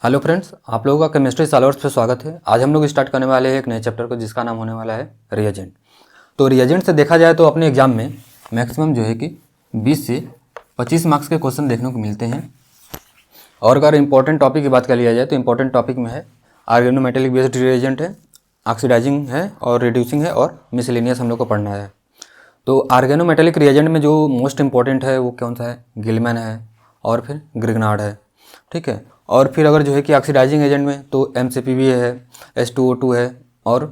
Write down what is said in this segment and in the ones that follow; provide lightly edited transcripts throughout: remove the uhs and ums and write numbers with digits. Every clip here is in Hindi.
हेलो फ्रेंड्स, आप लोगों का केमिस्ट्री सॉल्वर्स पे स्वागत है। आज हम लोग स्टार्ट करने वाले हैं एक नए चैप्टर को जिसका नाम होने वाला है रिएजेंट। तो रिएजेंट से देखा जाए तो अपने एग्जाम में मैक्सिमम जो है कि 20 से 25 मार्क्स के क्वेश्चन देखने को मिलते हैं। और अगर इंपॉर्टेंट टॉपिक की बात कर लिया जाए तो इंपॉर्टेंट टॉपिक में है ऑर्गेनोमेटेलिक बेस्ड रिएजेंट है, ऑक्सीडाइजिंग है और रिड्यूसिंग है और मिसलेनियस हम लोग को पढ़ना है। तो ऑर्गेनोमेटेलिक रिएजेंट में जो मोस्ट इंपॉर्टेंट है वो कौन सा है? गिलमैन है और फिर ग्रिग्नार्ड है, ठीक है। और फिर अगर जो है कि ऑक्सीडाइजिंग एजेंट में तो MCPB है, H2O2 है और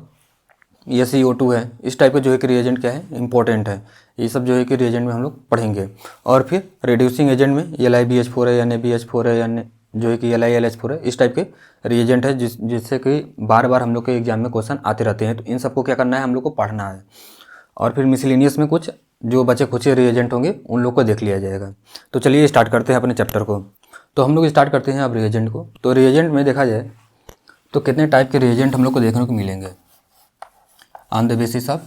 SeO2 है। इस टाइप का जो है कि रिएजेंट क्या है, इंपॉर्टेंट है। ये सब जो है कि रिएजेंट में हम लोग पढ़ेंगे। और फिर रिड्यूसिंग एजेंट में LiBH4 है, NaBH4 है या जो है कि LiLH4 है। इस टाइप के रिएजेंट है जिससे कि बार बार हम लोग के एग्जाम में क्वेश्चन आते रहते हैं। तो इन सबको क्या करना है, हम लोग को पढ़ना है। और फिर मिसलेनियस में कुछ जो बचे खुचे रिएजेंट होंगे उन लोग को देख लिया जाएगा। तो चलिए स्टार्ट करते हैं अपने चैप्टर को। तो हम लोग स्टार्ट करते हैं अब रिएजेंट को। तो रिएजेंट में देखा जाए तो कितने टाइप के रिएजेंट हम लोग को देखने को मिलेंगे on the basis of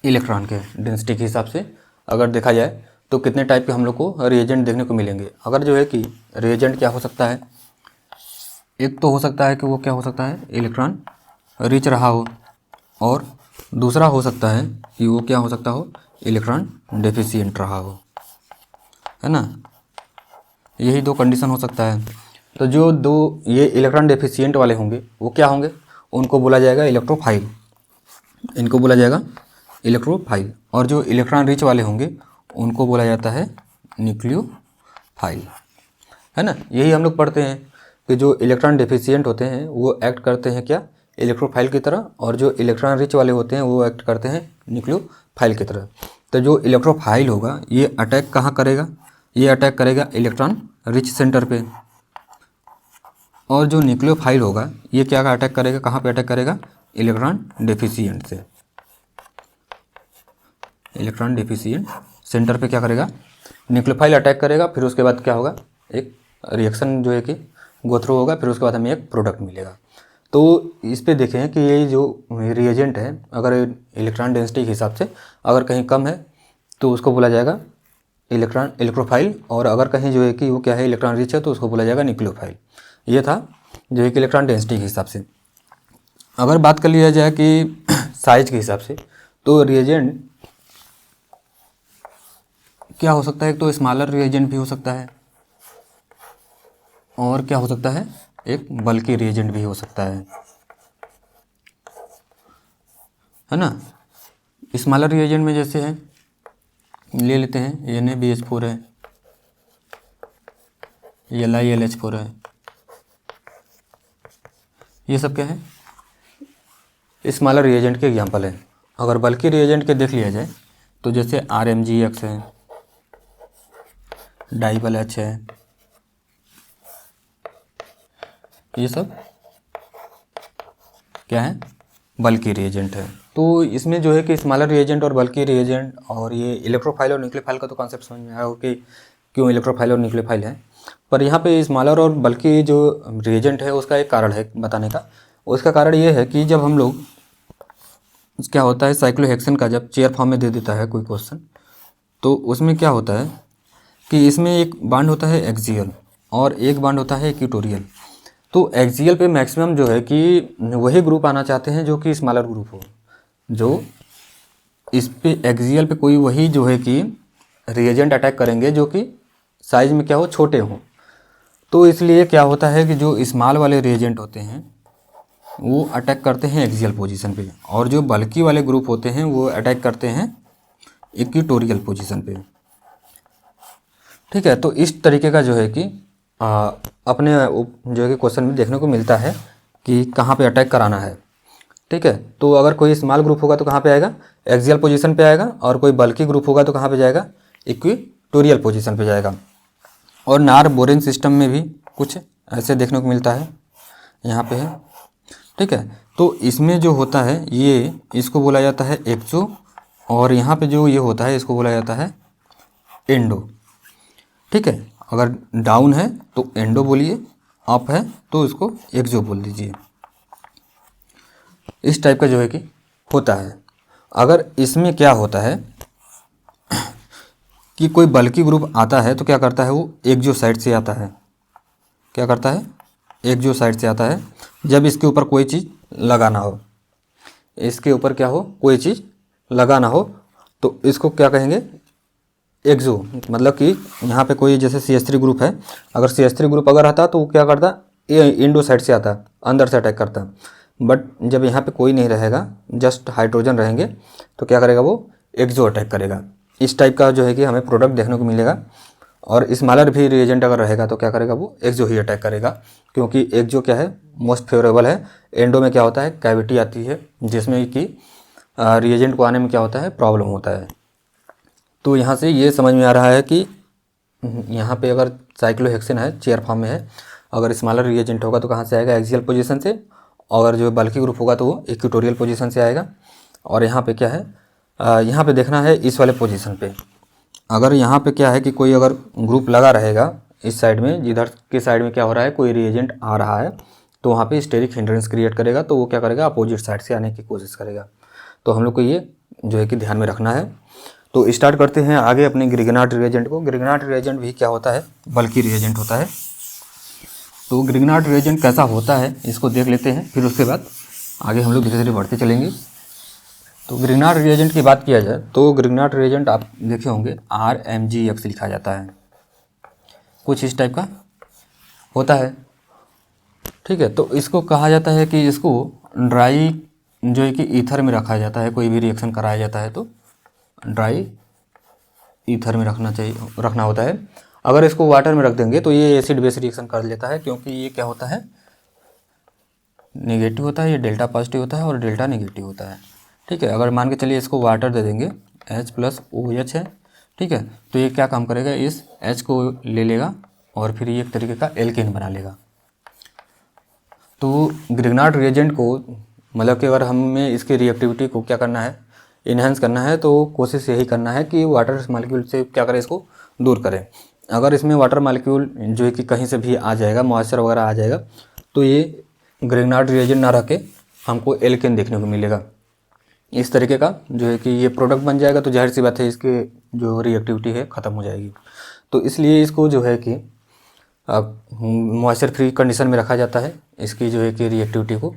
electron के डेंसिटी के हिसाब से। अगर देखा जाए तो कितने टाइप के हम लोग को रिएजेंट देखने को मिलेंगे। अगर जो है कि रिएजेंट क्या हो सकता है, एक तो हो सकता है कि वो क्या हो सकता है, इलेक्ट्रॉन रिच रहा हो, और दूसरा हो सकता है कि वो क्या हो सकता हो, इलेक्ट्रॉन डेफिशिएंट रहा हो, है ना। यही दो कंडीशन हो सकता है। तो जो दो ये इलेक्ट्रॉन डेफिशिएंट वाले होंगे वो क्या होंगे, उनको बोला जाएगा इलेक्ट्रोफाइल, इनको बोला जाएगा इलेक्ट्रोफाइल। और जो इलेक्ट्रॉन रिच वाले होंगे उनको बोला जाता है न्यूक्लियोफाइल, है ना। यही हम लोग पढ़ते हैं कि जो इलेक्ट्रॉन डेफिशिएंट होते हैं वो एक्ट करते हैं क्या, इलेक्ट्रोफाइल की तरह, और जो इलेक्ट्रॉन रिच वाले होते हैं वो एक्ट करते हैं न्यूक्लियोफाइल की तरह। तो जो इलेक्ट्रोफाइल होगा ये अटैक कहाँ करेगा, ये अटैक करेगा इलेक्ट्रॉन रिच सेंटर पे। और जो न्यूक्लियोफाइल होगा ये क्या का अटैक करेगा, कहाँ पे अटैक करेगा, इलेक्ट्रॉन डेफिशिएंट से। इलेक्ट्रॉन डेफिशिएंट सेंटर पे क्या करेगा, न्यूक्लियोफाइल अटैक करेगा। फिर उसके बाद क्या होगा, एक रिएक्शन जो है कि गो थ्रू होगा, फिर उसके बाद हमें एक प्रोडक्ट मिलेगा। तो इस पे देखें कि ये जो रिएजेंट है अगर इलेक्ट्रॉन डेंसिटी के हिसाब से अगर कहीं कम है तो उसको बोला जाएगा इलेक्ट्रोफाइल, और अगर कहीं जो है कि वो क्या है, इलेक्ट्रॉन रिच है, तो उसको बोला जाएगा न्यूक्लियोफाइल। ये था जो है कि इलेक्ट्रॉन डेंसिटी के हिसाब से। अगर बात कर लिया जाए कि साइज के हिसाब से तो रिएजेंट क्या हो सकता है, एक तो स्मॉलर रिएजेंट भी हो सकता है और क्या हो सकता है, एक बल्कि रिएजेंट भी हो सकता है ना। स्मॉलर रिएजेंट में जैसे है, ले लेते हैं NaBH4 है, LiLH4 है, ये सब क्या है, स्मॉलर रिएजेंट के एग्जांपल है। अगर बल्कि रिएजेंट के देख लिया जाए तो जैसे RMgX है, डाइबल H है, ये सब क्या है, बल्कि रिएजेंट है। तो इसमें जो है कि स्मॉलर रिएजेंट और बल्कि रिएजेंट और ये इलेक्ट्रोफाइल और न्यूक्लियोफाइल का तो कॉन्सेप्ट समझ में आया हो कि क्यों इलेक्ट्रोफाइल और न्यूक्लियोफाइल है। पर यहाँ पे स्मॉलर और बल्कि जो रिएजेंट है उसका एक कारण है बताने का। उसका कारण ये है कि जब हम लोग क्या होता है, साइक्लोहेक्सेन का जब चेयर फॉर्म में दे देता है कोई क्वेश्चन, तो उसमें क्या होता है कि इसमें एक बांड होता है एक्सियल और एक बांड होता है इक्वेटोरियल। तो एक्सियल पे मैक्सिमम जो है कि वही ग्रुप आना चाहते हैं जो कि स्मॉलर ग्रुप हो, जो इस पे एक्सियल पे कोई वही जो है कि रिएजेंट अटैक करेंगे जो कि साइज में क्या हो, छोटे हों। तो इसलिए क्या होता है कि जो स्मॉल वाले रिएजेंट होते हैं वो अटैक करते हैं एक्सियल पोजीशन पे, और जो बल्कि वाले ग्रुप होते हैं वो अटैक करते हैं इक्वेटोरियल पोजीशन पे, ठीक है। तो इस तरीके का जो है कि अपने जो है कि क्वेश्चन में देखने को मिलता है कि कहाँ पे अटैक कराना है, ठीक है। तो अगर कोई स्मॉल ग्रुप होगा तो कहाँ पे आएगा, एक्सियल पोजीशन पे आएगा, और कोई बल्कि ग्रुप होगा तो कहाँ पे जाएगा, इक्वेटोरियल पोजीशन पे जाएगा। और नार बोरेन सिस्टम में भी कुछ ऐसे देखने को मिलता है, यहाँ पे है, ठीक है। तो इसमें जो होता है ये, इसको बोला जाता है एक्सो, और यहाँ पे जो ये होता है इसको बोला जाता है एंडो, ठीक है। अगर डाउन है तो एंडो बोलिए, अप है तो इसको एक्सो बोल दीजिए। इस टाइप का जो है कि होता है। अगर इसमें क्या होता है कि कोई बल्कि ग्रुप आता है तो क्या करता है, वो एक्सो साइड से आता है, क्या करता है, एक्सो साइड से आता है। जब इसके ऊपर कोई चीज़ लगाना हो, इसके ऊपर क्या हो, कोई चीज़ लगाना हो, तो इसको क्या कहेंगे, एक्सो। मतलब कि यहाँ पे कोई जैसे CH3 ग्रुप है, अगर CH3 ग्रुप अगर आता तो वो क्या करता, ये इंडो साइड से आता, अंदर से अटैक करता। बट जब यहाँ पे कोई नहीं रहेगा, जस्ट हाइड्रोजन रहेंगे, तो क्या करेगा, वो एक्सो अटैक करेगा। इस टाइप का जो है कि हमें प्रोडक्ट देखने को मिलेगा। और स्मॉलर भी रिएजेंट अगर रहेगा तो क्या करेगा, वो एक्सो ही अटैक करेगा, क्योंकि एक्सो क्या है, मोस्ट फेवरेबल है। एंडो में क्या होता है, कैविटी आती है, जिसमें कि रिएजेंट को आने में क्या होता है, प्रॉब्लम होता है। तो यहाँ से ये समझ में आ रहा है कि यहाँ पे अगर साइक्लोहेक्सेन है, चेयर फॉर्म में है, अगर स्मॉलर रिएजेंट होगा तो कहाँ से आएगा, एक्सियल पोजीशन से। और जो बल्कि ग्रुप होगा तो वो इक्वेटोरियल पोजीशन से आएगा। और यहाँ पे क्या है, यहाँ पे देखना है इस वाले पोजीशन पे। अगर यहाँ पे क्या है कि कोई अगर ग्रुप लगा रहेगा इस साइड में, जिधर के साइड में क्या हो रहा है, कोई रिएजेंट आ रहा है, तो वहाँ पे स्टेरिक हिंड्रेंस क्रिएट करेगा, तो वो क्या करेगा, अपोजिट साइड से आने की कोशिश करेगा। तो हम लोग को ये जो है कि ध्यान में रखना है। तो स्टार्ट करते हैं आगे अपने ग्रिग्नार्ड रिएजेंट को। ग्रिग्नार्ड रिएजेंट भी क्या होता है, बल्कि रिएजेंट होता है। तो ग्रिग्नार्ड रिएजेंट कैसा होता है इसको देख लेते हैं, फिर उसके बाद आगे हम लोग धीरे धीरे बढ़ते चलेंगे। तो ग्रिग्नार्ड रिएजेंट की बात किया जाए तो ग्रिग्नार्ड रिएजेंट आप देखे होंगे RMgX लिखा जाता है, कुछ इस टाइप का होता है। ठीक है, तो इसको कहा जाता है कि इसको ड्राई जो है कि ईथर में रखा जाता है, कोई भी रिएक्शन कराया जाता है तो ड्राई ईथर में रखना होता है। अगर इसको वाटर में रख देंगे तो ये एसिड बेस रिएक्शन कर लेता है, क्योंकि ये क्या होता है, नेगेटिव होता है, ये डेल्टा पॉजिटिव होता है और डेल्टा नेगेटिव होता है। ठीक है, अगर मान के चलिए इसको वाटर दे देंगे, H+OH है, ठीक है, तो ये क्या काम करेगा, इस H को ले लेगा और फिर ये एक तरीके का एल्केन बना लेगा। तो ग्रिग्नार्ड रिएजेंट को मतलब कि अगर हमें इसकी रिएक्टिविटी को क्या करना है, इन्हेंस करना है, तो कोशिश यही करना है कि वाटर मॉलिक्यूल से क्या करें, इसको दूर करें। अगर इसमें वाटर मॉलिक्यूल जो है कि कहीं से भी आ जाएगा, मॉइस्चर वगैरह आ जाएगा, तो ये ग्रिग्नार्ड रिएजेंट ना रख के हमको एल्केन देखने को मिलेगा। इस तरीके का जो है कि ये प्रोडक्ट बन जाएगा, तो जाहिर सी बात है इसके जो रिएक्टिविटी है ख़त्म हो जाएगी। तो इसलिए इसको जो है कि मॉइस्चर फ्री कंडीशन में रखा जाता है, इसकी जो है कि रिएक्टिविटी को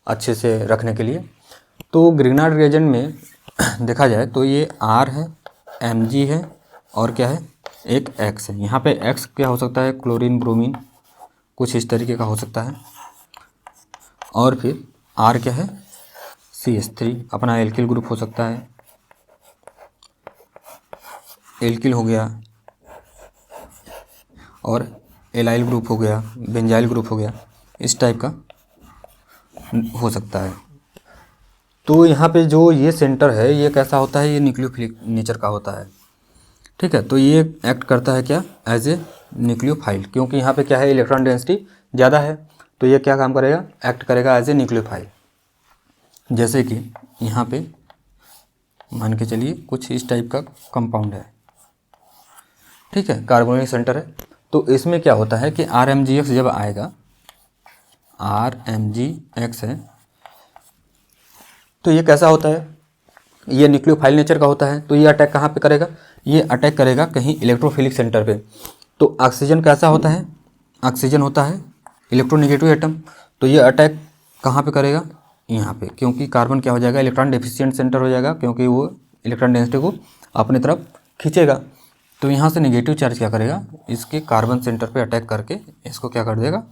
अच्छे से रखने के लिए। तो ग्रिग्नार्ड रिएजेंट में देखा जाए तो ये R है, Mg है और क्या है, एक X है। यहाँ पे X क्या हो सकता है, क्लोरीन ब्रोमीन कुछ इस तरीके का हो सकता है। और फिर R क्या है, CH3 अपना एल्किल ग्रुप हो सकता है, एल्किल हो गया, और एलाइल ग्रुप हो गया, बेंजाइल ग्रुप हो गया, इस टाइप का हो सकता है। तो यहाँ पे जो ये सेंटर है ये कैसा होता है, ये न्यूक्लियोफिलिक नेचर का होता है। ठीक है, तो ये एक्ट करता है क्या, एज ए न्यूक्लियोफाइल, क्योंकि यहाँ पे क्या है, इलेक्ट्रॉन डेंसिटी ज़्यादा है, तो ये क्या काम करेगा, एक्ट करेगा एज ए न्यूक्लियोफाइल। जैसे कि यहाँ पे मान के चलिए कुछ इस टाइप का कंपाउंड है, ठीक है, कार्बोनिक सेंटर है। तो इसमें क्या होता है कि RMgX जब आएगा, RMgX है, तो ये कैसा होता है, ये न्यूक्लियोफाइल नेचर का होता है। तो ये अटैक कहाँ पे करेगा, ये अटैक करेगा कहीं इलेक्ट्रोफिलिक सेंटर पे। तो ऑक्सीजन कैसा होता है, ऑक्सीजन होता है इलेक्ट्रोनेगेटिव एटम, तो ये अटैक कहाँ पे करेगा, यहाँ पे, क्योंकि कार्बन क्या हो जाएगा, इलेक्ट्रॉन डेफिशिएंट सेंटर हो जाएगा, क्योंकि वो इलेक्ट्रॉन डेंसिटी को अपनी तरफ खींचेगा। तो यहाँ से नेगेटिव चार्ज क्या करेगा, इसके कार्बन सेंटर पे अटैक करके इसको क्या कर देगा,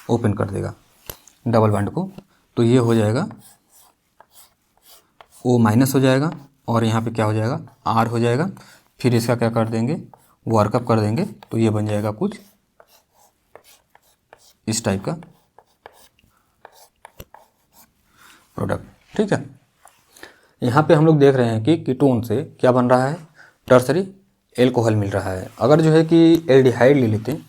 ओपन कर देगा डबल बॉन्ड को। तो ये हो जाएगा O- हो जाएगा, और यहाँ पे क्या हो जाएगा, R हो जाएगा। फिर इसका क्या कर देंगे, वर्कअप कर देंगे, तो ये बन जाएगा कुछ इस टाइप का प्रोडक्ट। ठीक है, यहाँ पे हम लोग देख रहे हैं कि कीटोन से क्या बन रहा है, टर्सरी एल्कोहल मिल रहा है। अगर जो है कि एल्डिहाइड ले लेते हैं,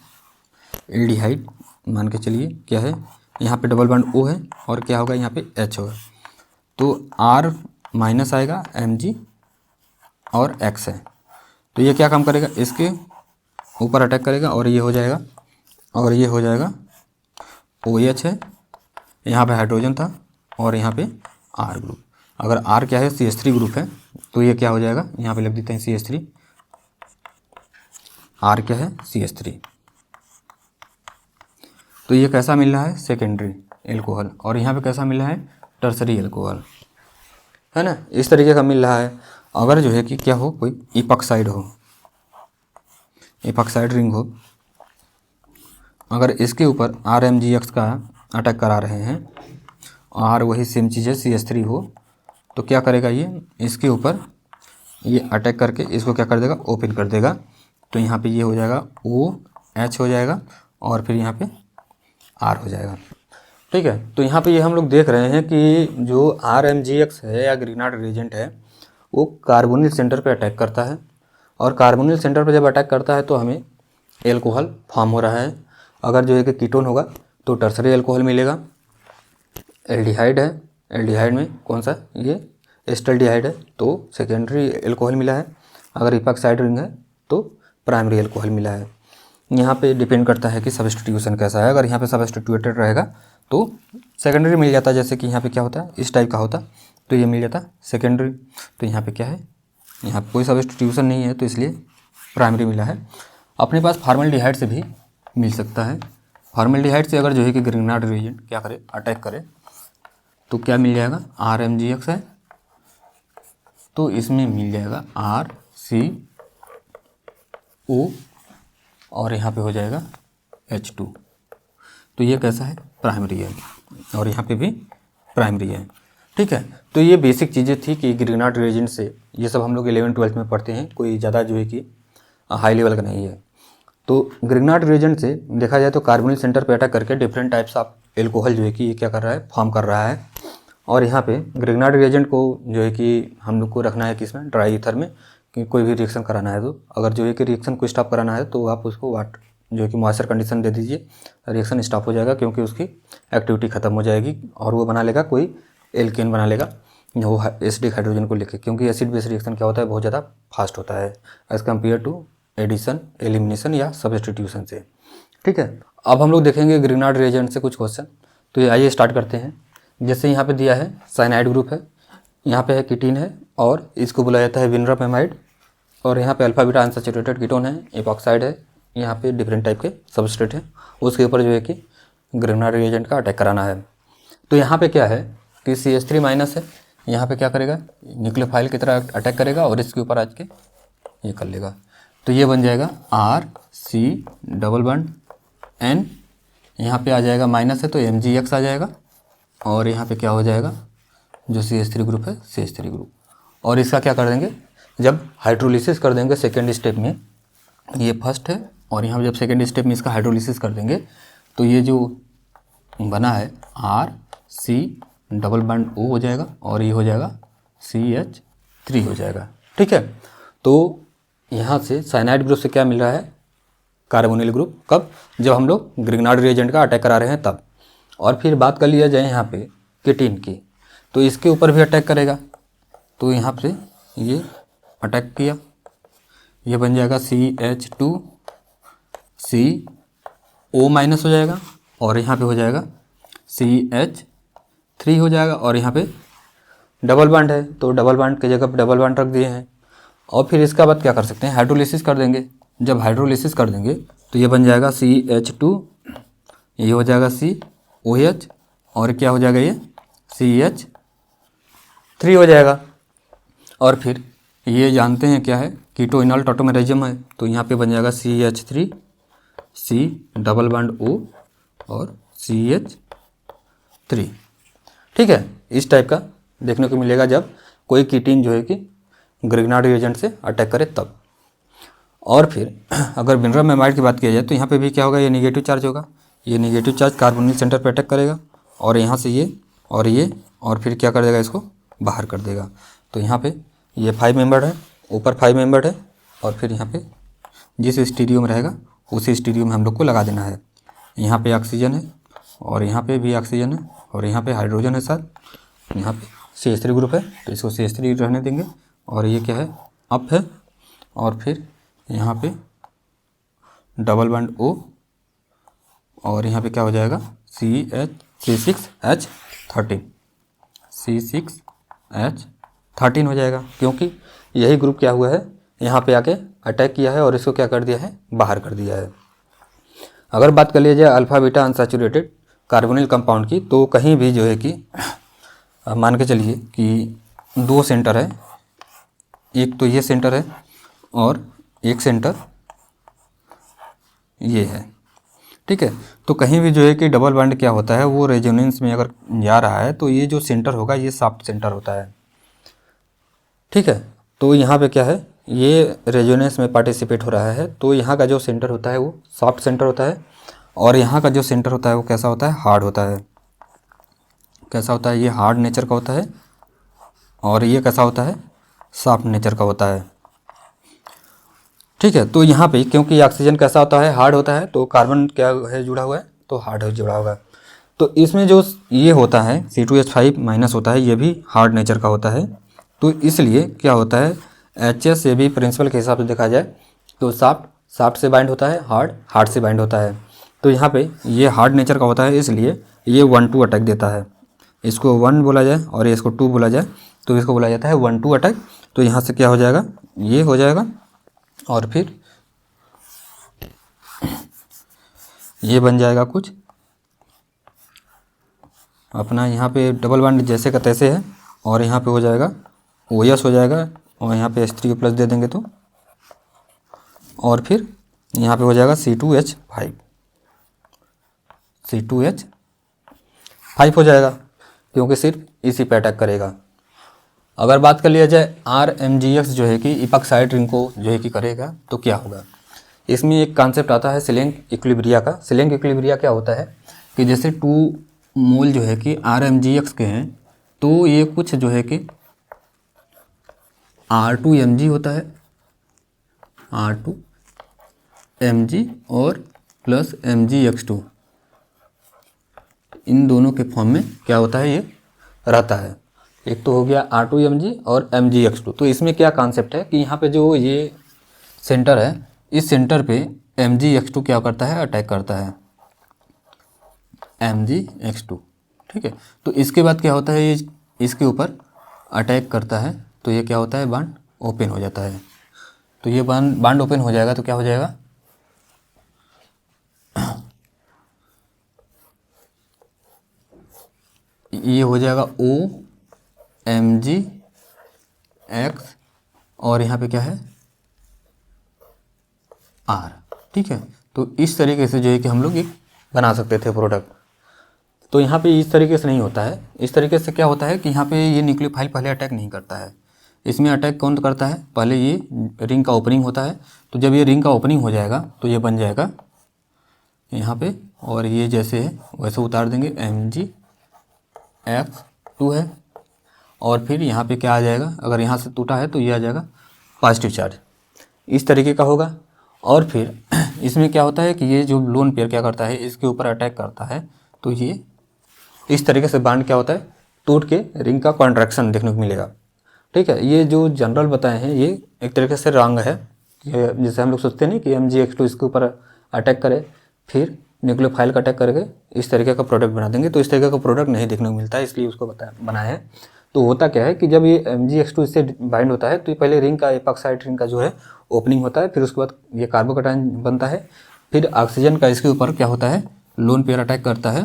एल्डिहाइड मान के चलिए क्या है, यहाँ पे डबल बॉन्ड O है और क्या होगा, यहाँ पे H होगा, तो R- आएगा, Mg और X है। तो ये क्या काम करेगा, इसके ऊपर अटैक करेगा और ये हो जाएगा, और ये हो जाएगा OH है, यहाँ पे हाइड्रोजन था और यहाँ पे R ग्रुप। अगर R क्या है, CH3 ग्रुप है, तो ये क्या हो जाएगा, यहाँ पे लिख देते हैं CH3, R क्या है, CH3। तो ये कैसा मिल रहा है, सेकेंडरी एल्कोहल, और यहाँ पे कैसा मिल रहा है, टर्सरी एल्कोहल, है ना, इस तरीके का मिल रहा है। अगर जो है कि क्या हो, कोई इपॉक्साइड हो, इपॉक्साइड रिंग हो, अगर इसके ऊपर RMGX का अटैक करा रहे हैं और वही सेम चीज़ है CH3 हो, तो क्या करेगा ये, इसके ऊपर ये अटैक करके इसको क्या कर देगा, ओपन कर देगा। तो यहाँ पे ये हो जाएगा OH हो जाएगा और फिर यहाँ पे R हो जाएगा। ठीक है, तो यहाँ पे ये हम लोग देख रहे हैं कि जो RMGX है या ग्रिग्नार्ड रिएजेंट है वो कार्बोनिल सेंटर पे अटैक करता है, और कार्बोनिल सेंटर पे जब अटैक करता है तो हमें एल्कोहल फॉर्म हो रहा है। अगर जो है कि कीटोन होगा तो टर्सरी एल्कोहल मिलेगा। एल्डिहाइड है, एल्डिहाइड में कौन सा, ये एस्टल्डिहाइड है, तो सेकेंडरी एल्कोहल मिला है। अगर इपॉक्साइड रिंग है तो प्राइमरी एल्कोहल मिला है। यहाँ पे डिपेंड करता है कि सब्स्टिट्यूशन कैसा है। अगर यहाँ पे सब्स्टिट्यूटेड रहेगा तो सेकेंडरी मिल जाता है, जैसे कि यहाँ पे क्या होता है, इस टाइप का होता तो ये मिल जाता सेकेंडरी। तो यहाँ पे क्या है, यहाँ पे कोई सब्स्टिट्यूशन नहीं है तो इसलिए प्राइमरी मिला है। अपने पास फॉर्मल्डिहाइड से भी मिल सकता है। फॉर्मल्डिहाइड से अगर जो है कि ग्रिग्नार्ड रिएजेंट क्या करे, अटैक करे, तो क्या मिल जाएगा, RMGX है तो इसमें मिल जाएगा RCO और यहाँ पे हो जाएगा H2। तो ये कैसा है, प्राइमरी है, और यहाँ पे भी प्राइमरी है। ठीक है, तो ये बेसिक चीज़ें थी कि ग्रिग्नार्ड रिएजेंट से, ये सब हम लोग 11th-12th में पढ़ते हैं, कोई ज़्यादा जो है कि हाई लेवल का नहीं है। तो ग्रिग्नार्ड रिएजेंट से देखा जाए तो कार्बोनिल सेंटर पे अटैक करके डिफरेंट टाइप्स ऑफ एल्कोहल जो है कि ये क्या कर रहा है, फॉर्म कर रहा है। और यहाँ पे ग्रिग्नार्ड रिएजेंट को जो है कि हम लोग को रखना है किसमें, ड्राई ईथर में, कि कोई भी रिएक्शन कराना है तो अगर जो है कि रिएक्शन को स्टॉप कराना है तो आप उसको वाटर जो है कि मॉइस्चर कंडीशन दे दीजिए, रिएक्शन स्टॉप हो जाएगा, क्योंकि उसकी एक्टिविटी ख़त्म हो जाएगी और वो बना लेगा कोई एल्केन बना लेगा वो एसिडिक हाइड्रोजन को लेके, क्योंकि एसिड बेस रिएक्शन क्या होता है, बहुत ज़्यादा फास्ट होता है as compare to addition, elimination या सब्स्टिट्यूशन से। ठीक है, अब हम लोग देखेंगे ग्रिग्नार्ड रिएजेंट से कुछ क्वेश्चन। तो ये आइए स्टार्ट करते हैं। जैसे यहाँ पे दिया है साइनाइड ग्रुप है, यहाँ पे है कीटीन है और इसको बुलाया जाता है विनरापेमाइड, और यहाँ पे अल्फा बीटा अनसैचुरेटेड कीटोन है, इपॉक्साइड है, यहाँ पे डिफरेंट टाइप के सबस्ट्रेट हैं, उसके ऊपर जो है कि ग्रिग्नार्ड रिएजेंट का अटैक कराना है। तो यहाँ पे क्या है कि CH3 माइनस है, यहाँ पे क्या करेगा, न्यूक्लियोफाइल की तरह अटैक करेगा और इसके ऊपर आज के ये कर लेगा। तो ये बन जाएगा RC डबल बॉन्ड N, यहाँ पे आ जाएगा माइनस है तो MgX आ जाएगा, और यहाँ पे क्या हो जाएगा, जो CH3 ग्रुप है CH3 ग्रुप। और इसका क्या कर देंगे, जब हाइड्रोलिसिस कर देंगे सेकेंड स्टेप में, ये फर्स्ट है, और यहाँ पे जब सेकेंड स्टेप में इसका हाइड्रोलिसिस कर देंगे तो ये जो बना है RC डबल बॉन्ड O हो जाएगा और ये हो जाएगा CH3 हो जाएगा। ठीक है, तो यहाँ से साइनाइड ग्रुप से क्या मिल रहा है, कार्बोनिल ग्रुप, कब, जब हम लोग ग्रिग्नार्ड रिएजेंट का अटैक करा रहे हैं तब। और फिर बात कर लिया जाए यहाँ पे कीटीन की, तो इसके ऊपर भी अटैक करेगा, तो यहाँ पे ये अटैक किया, ये बन जाएगा CH2CO माइनस हो जाएगा, और यहाँ पे हो जाएगा CH3 हो जाएगा, और यहाँ पे डबल बॉन्ड है तो डबल बॉन्ड की जगह पे डबल बॉन्ड रख दिए हैं। और फिर इसका बाद क्या कर सकते हैं, हाइड्रोलिसिस कर देंगे। जब हाइड्रोलिसिस कर देंगे तो ये बन जाएगा CH2, ये हो जाएगा COH, और क्या हो जाएगा ये CH3 हो जाएगा। और फिर ये जानते हैं क्या है, कीटोइनॉल टॉटोमेरिज्म है, तो यहाँ पे बन जाएगा CH3 C double bond O और CH3। ठीक है, इस टाइप का देखने को मिलेगा जब कोई कीटीन जो है कि ग्रिग्नार्ड रिएजेंट से अटैक करे तब। और फिर अगर विनरापेमाइड की बात किया जाए तो यहाँ पे भी क्या होगा, ये निगेटिव चार्ज होगा, ये निगेटिव चार्ज कार्बोनिल सेंटर पे अटैक करेगा, और यहाँ से ये और ये, और फिर क्या कर देगा, इसको बाहर कर देगा। तो यहाँ पे ये 5 मेंबर है, ऊपर 5 मेंबर है, और फिर यहाँ पे जिस स्टीरियो में रहेगा उसी स्टीरियो में हम लोग को लगा देना है। यहाँ पे ऑक्सीजन है, और यहाँ पे भी ऑक्सीजन है, और यहाँ पे हाइड्रोजन है साथ, यहाँ पे CH3 ग्रुप है तो इसको CH3 रहने देंगे, और ये क्या है, अप है, और फिर यहाँ पे डबल बॉन्ड O, और यहाँ पे क्या हो जाएगा C6H13 C6H13 हो जाएगा, क्योंकि यही ग्रुप क्या हुआ है, यहाँ पे आके अटैक किया है और इसको क्या कर दिया है, बाहर कर दिया है। अगर बात कर लिया जाए alpha beta unsaturated carbonyl compound की, तो कहीं भी जो है कि मान के चलिए कि दो सेंटर है, एक तो ये सेंटर है और एक सेंटर ये है, ठीक है। तो कहीं भी जो है कि डबल बॉन्ड क्या होता है, वो रेजोनेंस में अगर जा रहा है तो ये जो सेंटर होगा ये सॉफ्ट सेंटर होता है, ठीक है। तो यहाँ पे क्या है, ये रेजोनेंस में पार्टिसिपेट हो रहा है, तो यहाँ का जो सेंटर होता है वो सॉफ्ट सेंटर होता है और यहाँ का जो सेंटर होता है वो कैसा होता है, हार्ड होता है। कैसा होता है, ये हार्ड नेचर का होता है और ये कैसा होता है, सॉफ्ट नेचर का होता है, ठीक है। तो यहाँ पे क्योंकि ऑक्सीजन कैसा होता है, हार्ड होता है, तो कार्बन क्या है जुड़ा हुआ है, तो हार्ड है जुड़ा होगा। तो इसमें जो ये होता है C2H5 माइनस होता है, ये भी हार्ड नेचर का होता है। तो इसलिए क्या होता है, HS से भी प्रिंसिपल के हिसाब से देखा जाए तो सॉफ्ट से बाइंड होता है, हार्ड से बाइंड होता है। तो यहाँ पे ये हार्ड नेचर का होता है, इसलिए ये 1-2 अटैक देता है। इसको 1 बोला जाए और इसको 2 बोला जाए तो इसको बोला जाता है 1-2 अटैक। तो यहाँ से क्या हो जाएगा, ये हो जाएगा और फिर ये बन जाएगा कुछ अपना, यहाँ पे डबल बॉन्ड जैसे का तैसे है और यहाँ पे हो जाएगा OS हो जाएगा और यहाँ पे H3 प्लस दे देंगे तो, और फिर यहाँ पे हो जाएगा C2H5 हो जाएगा, क्योंकि सिर्फ इसी पे अटैक करेगा। अगर बात कर लिया जाए RMGX जो है कि इपॉक्साइड रिंग को जो है कि करेगा, तो क्या होगा, इसमें एक कॉन्सेप्ट आता है सिलेंग इक्विलिब्रिया का। सिलेंग इक्विलिब्रिया क्या होता है कि जैसे 2 मोल जो है कि RMGX के हैं, तो ये कुछ जो है कि R2Mg होता है, R2Mg और प्लस MgX2, इन दोनों के फॉर्म में क्या होता है, ये रहता है। एक तो हो गया R2Mg और MgX2। तो इसमें क्या कॉन्सेप्ट है कि यहाँ पे जो ये सेंटर है, इस सेंटर पे MgX2 क्या करता है, अटैक करता है, MgX2, ठीक है। तो इसके बाद क्या होता है, ये इसके ऊपर अटैक करता है, तो ये क्या होता है, बॉन्ड ओपन हो जाता है। तो ये बॉन्ड ओपन हो जाएगा तो क्या हो जाएगा, ये हो जाएगा OMgX और यहाँ पे क्या है, R, ठीक है। तो इस तरीके से जो है कि हम लोग एक बना सकते थे प्रोडक्ट। तो यहाँ पे इस तरीके से नहीं होता है। इस तरीके से क्या होता है कि यहाँ पे ये न्यूक्लियोफाइल पहले अटैक नहीं करता है। इसमें अटैक कौन करता है, पहले ये रिंग का ओपनिंग होता है। तो जब ये रिंग का ओपनिंग हो जाएगा तो ये बन जाएगा यहाँ पे, और ये जैसे है वैसे उतार देंगे, MgX2 है, और फिर यहाँ पे क्या आ जाएगा, अगर यहाँ से टूटा है तो ये आ जाएगा पॉजिटिव चार्ज, इस तरीके का होगा। और फिर इसमें क्या होता है कि ये जो लोन पेयर क्या करता है, इसके ऊपर अटैक करता है, तो ये इस तरीके से बांड क्या होता है, टूट के रिंग का कॉन्ट्रैक्शन देखने को मिलेगा, ठीक है। ये जो जनरल बताए हैं ये एक तरीके से रॉन्ग है। जैसे हम लोग सोचते नहीं कि MgX2 इसके ऊपर अटैक करे फिर न्यूक्लियोफाइल का अटैक करके इस तरीके का प्रोडक्ट बना देंगे, तो इस तरीके का प्रोडक्ट नहीं देखने को मिलता है, इसलिए उसको बनाया है। तो होता क्या है कि जब ये MgX2 इससे बाइंड होता है तो ये पहले रिंग का, एपॉक्साइड रिंग का जो है ओपनिंग होता है, फिर उसके बाद ये कार्बोकैटायन बनता है, फिर ऑक्सीजन का इसके ऊपर क्या होता है, लोन पेयर अटैक करता है,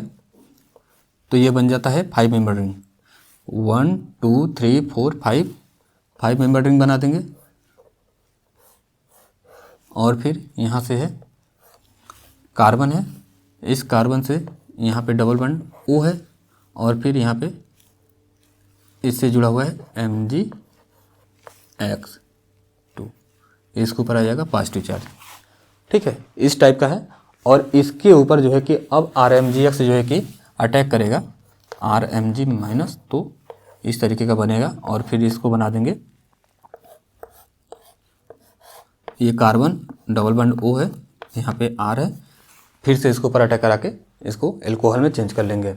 तो ये बन जाता है 5 मेंबर रिंग। 1 2 3 4 5 मेंबर रिंग बना देंगे। और फिर यहाँ से है कार्बन है, इस कार्बन से यहाँ पे डबल बॉन्ड O है, और फिर यहाँ पे इससे जुड़ा हुआ है MgX2, इसके ऊपर आ जाएगा पॉजिटिव चार्ज, ठीक है, इस टाइप का है। और इसके ऊपर जो है कि अब RMGX जो है कि अटैक करेगा RMG माइनस, तो इस तरीके का बनेगा। और फिर इसको बना देंगे, ये कार्बन डबल बॉन्ड O है, यहाँ पे R है, फिर से इसके ऊपर अटैक करा के इसको एल्कोहल में चेंज कर लेंगे।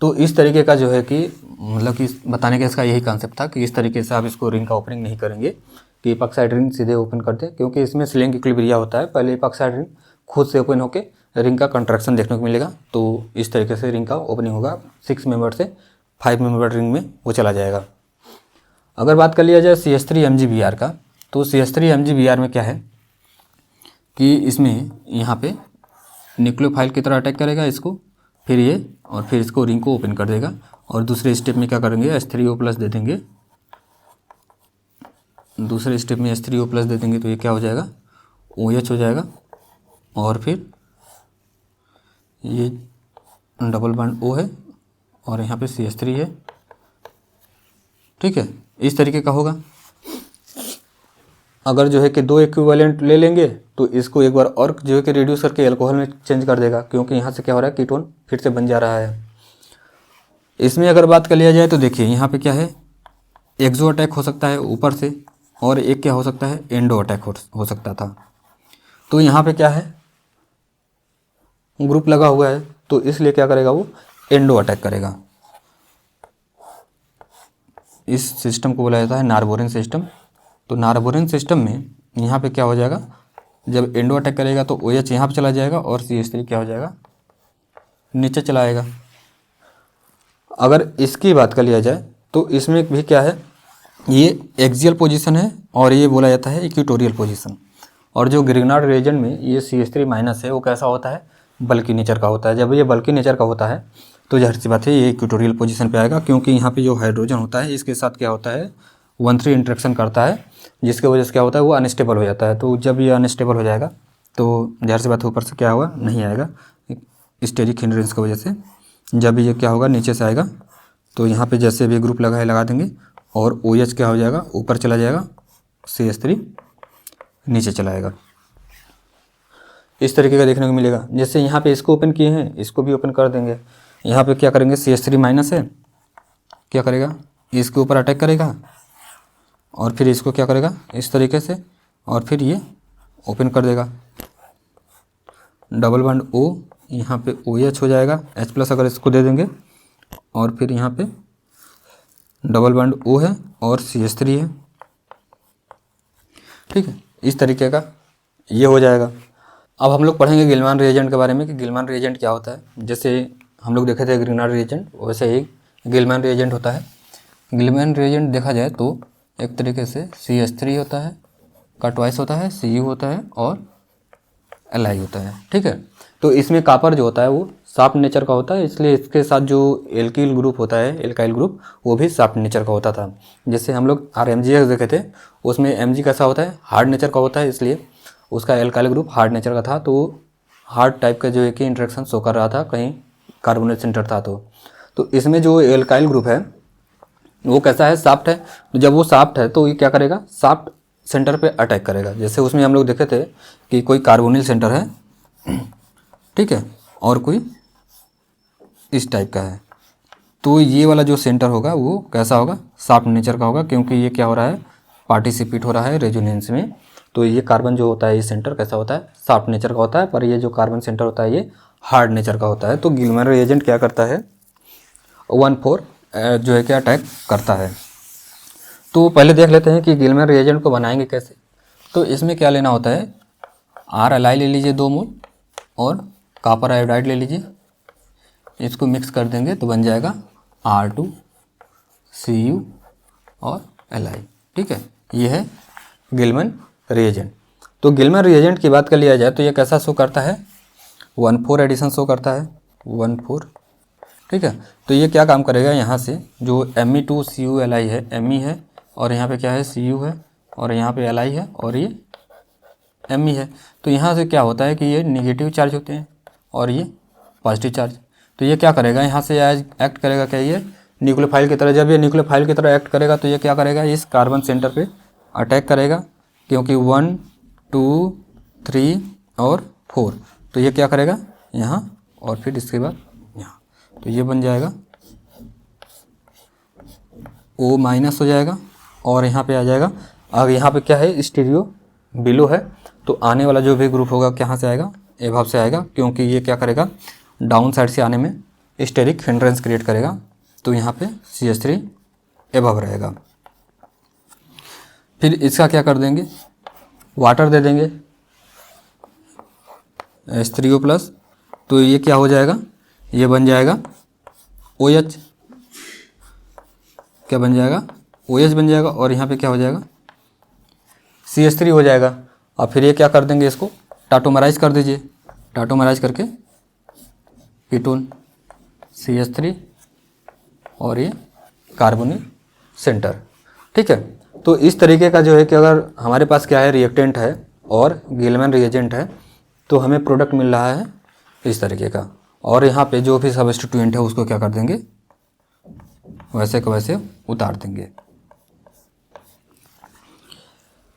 तो इस तरीके का जो है कि मतलब कि बताने का इसका यही कॉन्सेप्ट था कि इस तरीके से आप इसको रिंग का ओपनिंग नहीं करेंगे कि एपॉक्साइड रिंग सीधे ओपन कर दें, क्योंकि इसमें सिलेंग इक्विलिब्रिया होता है। पहले एपॉक्साइड रिंग खुद से ओपन होकर रिंग का कंट्रैक्शन देखने को मिलेगा, तो इस तरीके से रिंग का ओपनिंग होगा, 6 मेंबर से 5 मेंबर रिंग में वो चला जाएगा। अगर बात कर लिया जाए CH3MgBr का, तो CH3MgBr में क्या है कि इसमें यहाँ पे न्यूक्लियोफाइल की तरह अटैक करेगा इसको, फिर ये, और फिर इसको रिंग को ओपन कर देगा। और दूसरे स्टेप में क्या करेंगे, H3O+ दे देंगे। दूसरे स्टेप में H3O+ दे देंगे तो ये क्या हो जाएगा, OH हो जाएगा। और फिर ये डबल बॉन्ड O है और यहाँ पे CH3 है। ठीक है, इस तरीके का होगा। अगर जो है कि 2 इक्विवेलेंट ले लेंगे तो इसको एक बार और जो है कि रिड्यूस करके एल्कोहल में चेंज कर देगा, क्योंकि यहाँ से क्या हो रहा है, कीटोन फिर से बन जा रहा है। इसमें अगर बात कर लिया जाए तो देखिए यहाँ पे क्या है, एक्सो अटैक हो सकता है ऊपर से, और एक क्या हो सकता है, एंडो अटैक हो सकता था। तो यहाँ पे क्या है, ग्रुप लगा हुआ है, तो इसलिए क्या करेगा, वो एंडो अटैक करेगा। इस सिस्टम को बोला जाता है नार्बोरिन सिस्टम। तो नार्बोरिन सिस्टम में यहाँ पे क्या हो जाएगा, जब एंडो अटैक करेगा तो OH यहाँ पे चला जाएगा और CH3 क्या हो जाएगा, नीचे चला आएगा। अगर इसकी बात कर लिया जाए तो इसमें भी क्या है, ये एक्सियल पोजीशन है और ये बोला जाता है इक्वेटोरियल पोजीशन। और जो ग्रिग्नार्ड रिएजेंट में ये CH3- है, वो कैसा होता है, बल्कि नेचर का होता है। जब ये बल्कि नेचर का होता है तो जाहिर सी बात है ये इक्वेटोरियल पोजीशन पे आएगा, क्योंकि यहाँ पे जो हाइड्रोजन होता है इसके साथ क्या होता है, 1,3 इंट्रैक्शन करता है, जिसकी वजह से क्या होता है, वो अनस्टेबल हो जाता है। तो जब ये अनस्टेबल हो जाएगा तो जाहिर सी बात है ऊपर से क्या होगा, नहीं आएगा, स्टेरिक हिंड्रेंस की वजह से। जब ये क्या होगा, नीचे से आएगा, तो यहाँ पे जैसे भी ग्रुप लगा है लगा देंगे और OH क्या हो जाएगा, ऊपर चला जाएगा, CH3 नीचे चला आएगा। इस तरीके का देखने को मिलेगा। जैसे यहाँ पे इसको ओपन किए हैं, इसको भी ओपन कर देंगे। यहाँ पे क्या करेंगे, CH3- है, क्या करेगा, इसके ऊपर अटैक करेगा और फिर इसको क्या करेगा, इस तरीके से, और फिर ये ओपन कर देगा। डबल बॉन्ड O, यहाँ पे OH हो जाएगा, H+ अगर इसको दे देंगे, और फिर यहाँ पे डबल बॉन्ड O है और CH3 है। ठीक है, इस तरीके का ये हो जाएगा। अब हम लोग पढ़ेंगे गिलमान रिएजेंट के बारे में कि गिलमान रिएजेंट क्या होता है। जैसे हम लोग देखे थे ग्रिग्नार्ड रिएजेंट, वैसे ही गिलमान रिएजेंट होता है। गिलमान रिएजेंट देखा जाए तो एक तरीके से CH3 होता है का ट्वाइस होता है, Cu होता है और Li होता है। ठीक है, तो इसमें कापर जो होता है वो सॉफ्ट नेचर का होता है, इसलिए इसके साथ जो एल्किल ग्रुप होता है, एल्काइल ग्रुप, वो भी सॉफ्ट नेचर का होता था। जैसे हम लोग RMgx देखे थे, उसमें Mg कैसा होता है, हार्ड नेचर का होता है, इसलिए उसका एल्काइल ग्रुप हार्ड नेचर का था। तो हार्ड टाइप का जो है कि इंट्रैक्शन शो कर रहा था, कहीं कार्बोनेट सेंटर था। तो इसमें जो एल्काइल ग्रुप है वो कैसा है, सॉफ्ट है। तो जब वो सॉफ्ट है तो ये क्या करेगा, सॉफ्ट सेंटर पे अटैक करेगा। जैसे उसमें हम लोग देखे थे कि कोई कार्बोनिल सेंटर है, ठीक है, और कोई इस टाइप का है, तो ये वाला जो सेंटर होगा वो कैसा होगा, सॉफ्ट नेचर का होगा, क्योंकि ये क्या हो रहा है, पार्टिसिपेट हो रहा है रेजोनेंस में। तो ये कार्बन जो होता है, ये सेंटर कैसा होता है, सॉफ्ट नेचर का होता है, पर ये जो कार्बन सेंटर होता है ये हार्ड नेचर का होता है। तो गिलमान रिएजेंट क्या करता है, 1,4 जो है कि अटैक करता है। तो पहले देख लेते हैं कि गिलमान रिएजेंट को बनाएंगे कैसे। तो इसमें क्या लेना होता है, RLi ले लीजिए 2 मोल और कॉपर आयोडाइड ले लीजिए, इसको मिक्स कर देंगे तो बन जाएगा R2Cu और Li। ठीक है, ये है गिलमान रिएजेंट। तो गिलमान रिएजेंट की बात कर लिया जाए तो ये कैसा शो करता है, 1,4 एडिशन शो करता है, 1,4। ठीक है, तो ये क्या काम करेगा, यहाँ से जो Me2Cu Li है, Me है, और यहाँ पे क्या है, Cu है, और यहाँ पे Li है, और ये Me है। तो यहाँ से क्या होता है कि ये निगेटिव चार्ज होते हैं और ये पॉजिटिव चार्ज। तो ये क्या करेगा, यहाँ से एक्ट करेगा क्या, ये न्यूक्लियोफाइल की तरह। जब ये न्यूक्लियोफाइल की तरह एक्ट करेगा तो ये क्या करेगा, इस कार्बन सेंटर पे अटैक करेगा, क्योंकि 1, 2, 3 और 4। तो ये क्या करेगा यहाँ, और फिर इसके बाद यहाँ, तो ये बन जाएगा O- हो जाएगा, और यहाँ पे आ जाएगा। अब यहाँ पे क्या है, स्टीरियो बिलो है, तो आने वाला जो भी ग्रुप होगा कहाँ से आएगा, एबव से आएगा, क्योंकि ये क्या करेगा, डाउन साइड से आने में स्टेरिक हिंड्रेंस क्रिएट करेगा। तो यहाँ पे CH3 एबव रहेगा। फिर इसका क्या कर देंगे, वाटर दे देंगे, H3O+। तो ये क्या हो जाएगा, ये बन जाएगा OH, क्या बन जाएगा, OH बन जाएगा, और यहाँ पे क्या हो जाएगा, CH3 हो जाएगा। और फिर ये क्या कर देंगे, इसको टाटोमराइज कर दीजिए, टाटोमराइज करके कीटोन CH3 और ये कार्बोनिल सेंटर। ठीक है, तो इस तरीके का जो है कि अगर हमारे पास क्या है रिएक्टेंट है और गिलमैन रिएजेंट है तो हमें प्रोडक्ट मिल रहा है इस तरीके का, और यहाँ पे जो भी सब्स्टिट्यूएंट है उसको क्या कर देंगे, वैसे का वैसे उतार देंगे।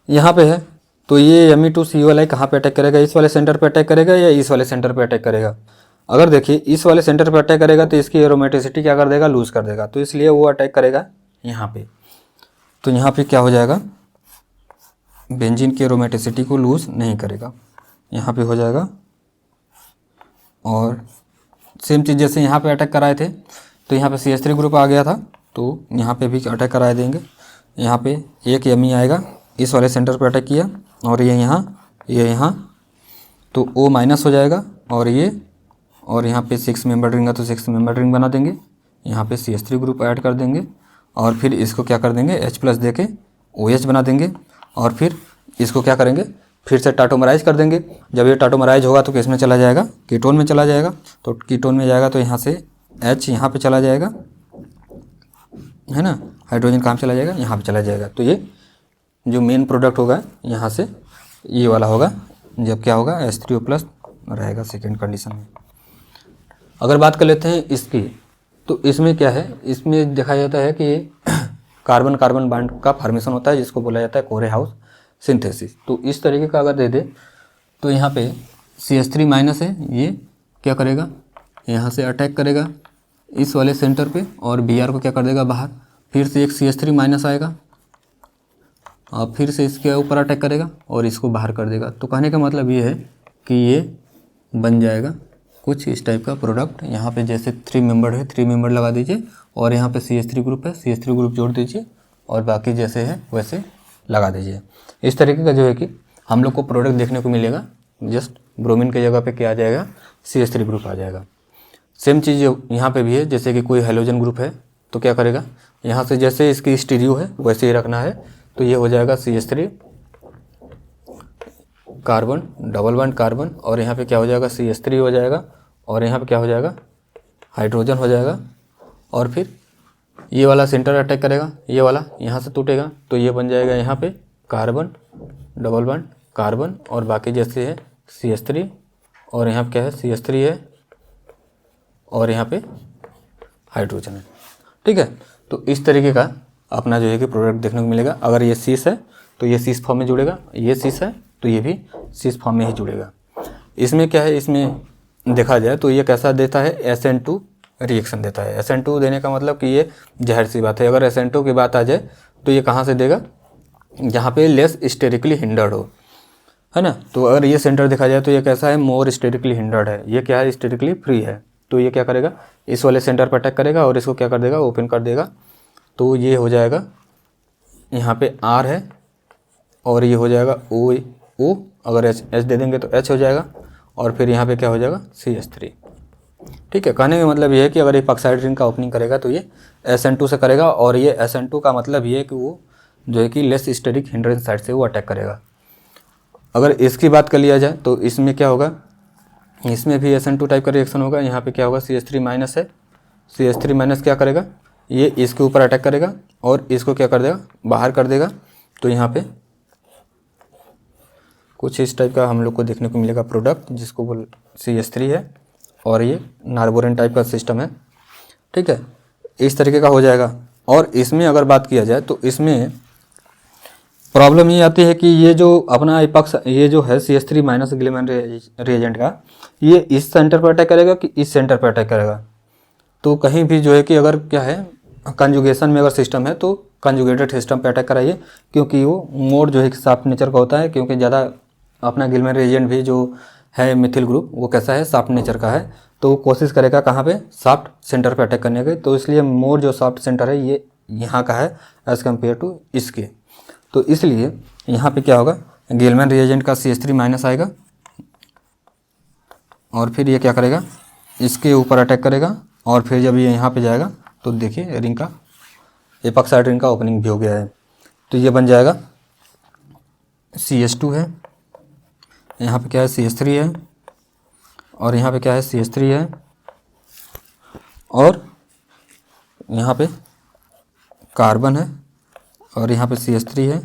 यहाँ पे है तो ये Me2Cl कहाँ पे अटैक करेगा, इस वाले सेंटर पे अटैक करेगा या इस वाले सेंटर पे अटैक करेगा। अगर देखिए इस वाले सेंटर पे अटैक करेगा तो इसकी एरोमेटिसिटी क्या कर देगा, लूज़ कर देगा, तो इसलिए वो अटैक करेगा यहाँ पे। तो यहाँ पे क्या हो जाएगा, बेंजीन की एरोमेटिसिटी को लूज़ नहीं करेगा, यहाँ पे हो जाएगा। और सेम चीज़ जैसे यहाँ पे अटैक कराए थे तो यहाँ पे CH3 ग्रुप आ गया था, तो यहाँ पे भी अटैक कराए देंगे। यहाँ पे एक Me आएगा, इस वाले सेंटर पे अटैक किया और ये यहाँ तो O माइनस हो जाएगा, और यहाँ पे 6 मेंबर रिंग है तो 6 मेंबर रिंग बना देंगे। यहाँ पे CH3 ग्रुप ऐड कर देंगे और फिर इसको क्या कर देंगे, H+ दे के OH बना देंगे, और फिर इसको क्या करेंगे, फिर से टाटोमराइज कर देंगे। जब ये टाटोमराइज होगा तो किस में चला जाएगा, कीटोन में चला जाएगा। तो कीटोन में जाएगा तो यहाँ से H यहाँ पे चला जाएगा, है ना, हाइड्रोजन कहाँ चला जाएगा, यहाँ पे चला जाएगा। तो ये जो मेन प्रोडक्ट होगा यहाँ से ये वाला होगा, जब क्या होगा H3O+ रहेगा सेकेंड कंडीशन में। अगर बात कर लेते हैं इसकी, तो इसमें क्या है, इसमें देखा जाता है कि कार्बन कार्बन बॉन्ड का फॉर्मेशन होता है जिसको बोला जाता है कोरे हाउस सिंथेसिस। तो इस तरीके का अगर दे दे तो यहाँ पे CH3- है, ये क्या करेगा, यहाँ से अटैक करेगा इस वाले सेंटर पे और Br को क्या कर देगा बाहर, फिर से एक CH3- आएगा और फिर से इसके ऊपर अटैक करेगा और इसको बाहर कर देगा। तो कहने का मतलब ये है कि ये बन जाएगा कुछ इस टाइप का प्रोडक्ट। यहाँ पे जैसे 3 मेंबर है, 3 मेंबर लगा दीजिए और यहाँ पे CH3 ग्रुप है, CH3 ग्रुप जोड़ दीजिए और बाकी जैसे है वैसे लगा दीजिए। इस तरीके का जो है कि हम लोग को प्रोडक्ट देखने को मिलेगा। जस्ट ब्रोमीन की जगह पे क्या आ जाएगा, CH3 ग्रुप आ जाएगा। सेम चीज़ यहाँ पे भी है, जैसे कि कोई हेलोजन ग्रुप है तो क्या करेगा, यहाँ से जैसे इसकी स्टीरियो है वैसे ही रखना है, तो ये हो जाएगा CH3 carbon double bond carbon, और यहाँ पे क्या हो जाएगा CH3 हो जाएगा, और यहाँ पे क्या हो जाएगा हाइड्रोजन हो जाएगा। और फिर ये वाला सेंटर अटैक करेगा, ये वाला यहाँ से टूटेगा तो ये बन जाएगा यहाँ पे कार्बन डबल बॉन्ड कार्बन, और बाकी जैसे है CH3, और यहाँ पे क्या है CH3 है और यहाँ पे हाइड्रोजन है। ठीक है, तो इस तरीके का अपना जो है कि प्रोडक्ट देखने को मिलेगा। अगर ये सीस है तो ये सीस फॉर्म में जुड़ेगा, ये सीस है तो ये भी सीस फॉर्म में ही जुड़ेगा। इसमें क्या है, इसमें देखा जाए तो ये कैसा देता है, SN2 रिएक्शन देता है। SN2 देने का मतलब कि ये जहर सी बात है। अगर SN2 की बात आ जाए तो ये कहाँ से देगा, जहाँ पे लेस स्टेरिकली हिंडर्ड हो, है ना। तो अगर ये सेंटर देखा जाए तो ये कैसा है, मोर स्टेरिकली हिंडर्ड है, ये क्या है स्टेरिकली फ्री है। तो ये क्या करेगा, इस वाले सेंटर पर अटैक करेगा और इसको क्या कर देगा, ओपन कर देगा। तो ये हो जाएगा यहाँ पे R है और ये हो जाएगा O, अगर H दे देंगे तो H हो जाएगा, और फिर यहाँ पे क्या हो जाएगा CH3। ठीक है, कहने का मतलब ये है कि अगर इपॉक्साइड रिंग का ओपनिंग करेगा तो ये SN2 से करेगा, और ये SN2 का मतलब ये है कि वो जो है कि लेस स्टेरिक हिंड्रेंस साइड से वो अटैक करेगा। अगर इसकी बात कर लिया जाए तो इसमें क्या होगा, इसमें भी SN2 टाइप का रिएक्शन होगा। यहाँ पे क्या होगा, CH3- है, CH3- क्या करेगा, ये इसके ऊपर अटैक करेगा और इसको क्या कर देगा, बाहर कर देगा। तो यहाँ पे कुछ इस टाइप का हम लोग को देखने को मिलेगा प्रोडक्ट, जिसको बोल CH3 है और ये नार्बोरेन टाइप का सिस्टम है। ठीक है, इस तरीके का हो जाएगा। और इसमें अगर बात किया जाए तो इसमें प्रॉब्लम ये आती है कि ये जो अपना ये जो है CH3- गिलमैन रिएजेंट का, ये इस सेंटर पर अटैक करेगा कि इस सेंटर पर अटैक करेगा। तो कहीं भी जो है कि अगर क्या है कंजुगेशन में अगर सिस्टम है तो कंजुगेटेड सिस्टम पे अटैक कराइए, क्योंकि वो मोड जो है सॉफ्ट नेचर का होता है। क्योंकि ज़्यादा अपना गिलमैन रिएजेंट भी जो है मिथिल ग्रुप वो कैसा है, सॉफ्ट नेचर का है, तो कोशिश करेगा कहाँ पे, सॉफ्ट सेंटर पे अटैक करने के। तो इसलिए मोड जो सॉफ्ट सेंटर है ये यहाँ का है एज़ कम्पेयर टू इसके। तो इसलिए यहाँ पे क्या होगा, गिलमैन रिएजेंट का CH3- आएगा और फिर ये क्या करेगा, इसके ऊपर अटैक करेगा, और फिर जब ये यहाँ पे जाएगा तो देखिए रिंग का इपॉक्साइड रिंग का ओपनिंग भी हो गया है। तो ये बन जाएगा CH2 है, यहाँ पे क्या है CH3 है, और यहाँ पे क्या है CH3 है, और यहाँ पे कार्बन है, और यहाँ पे CH3 है,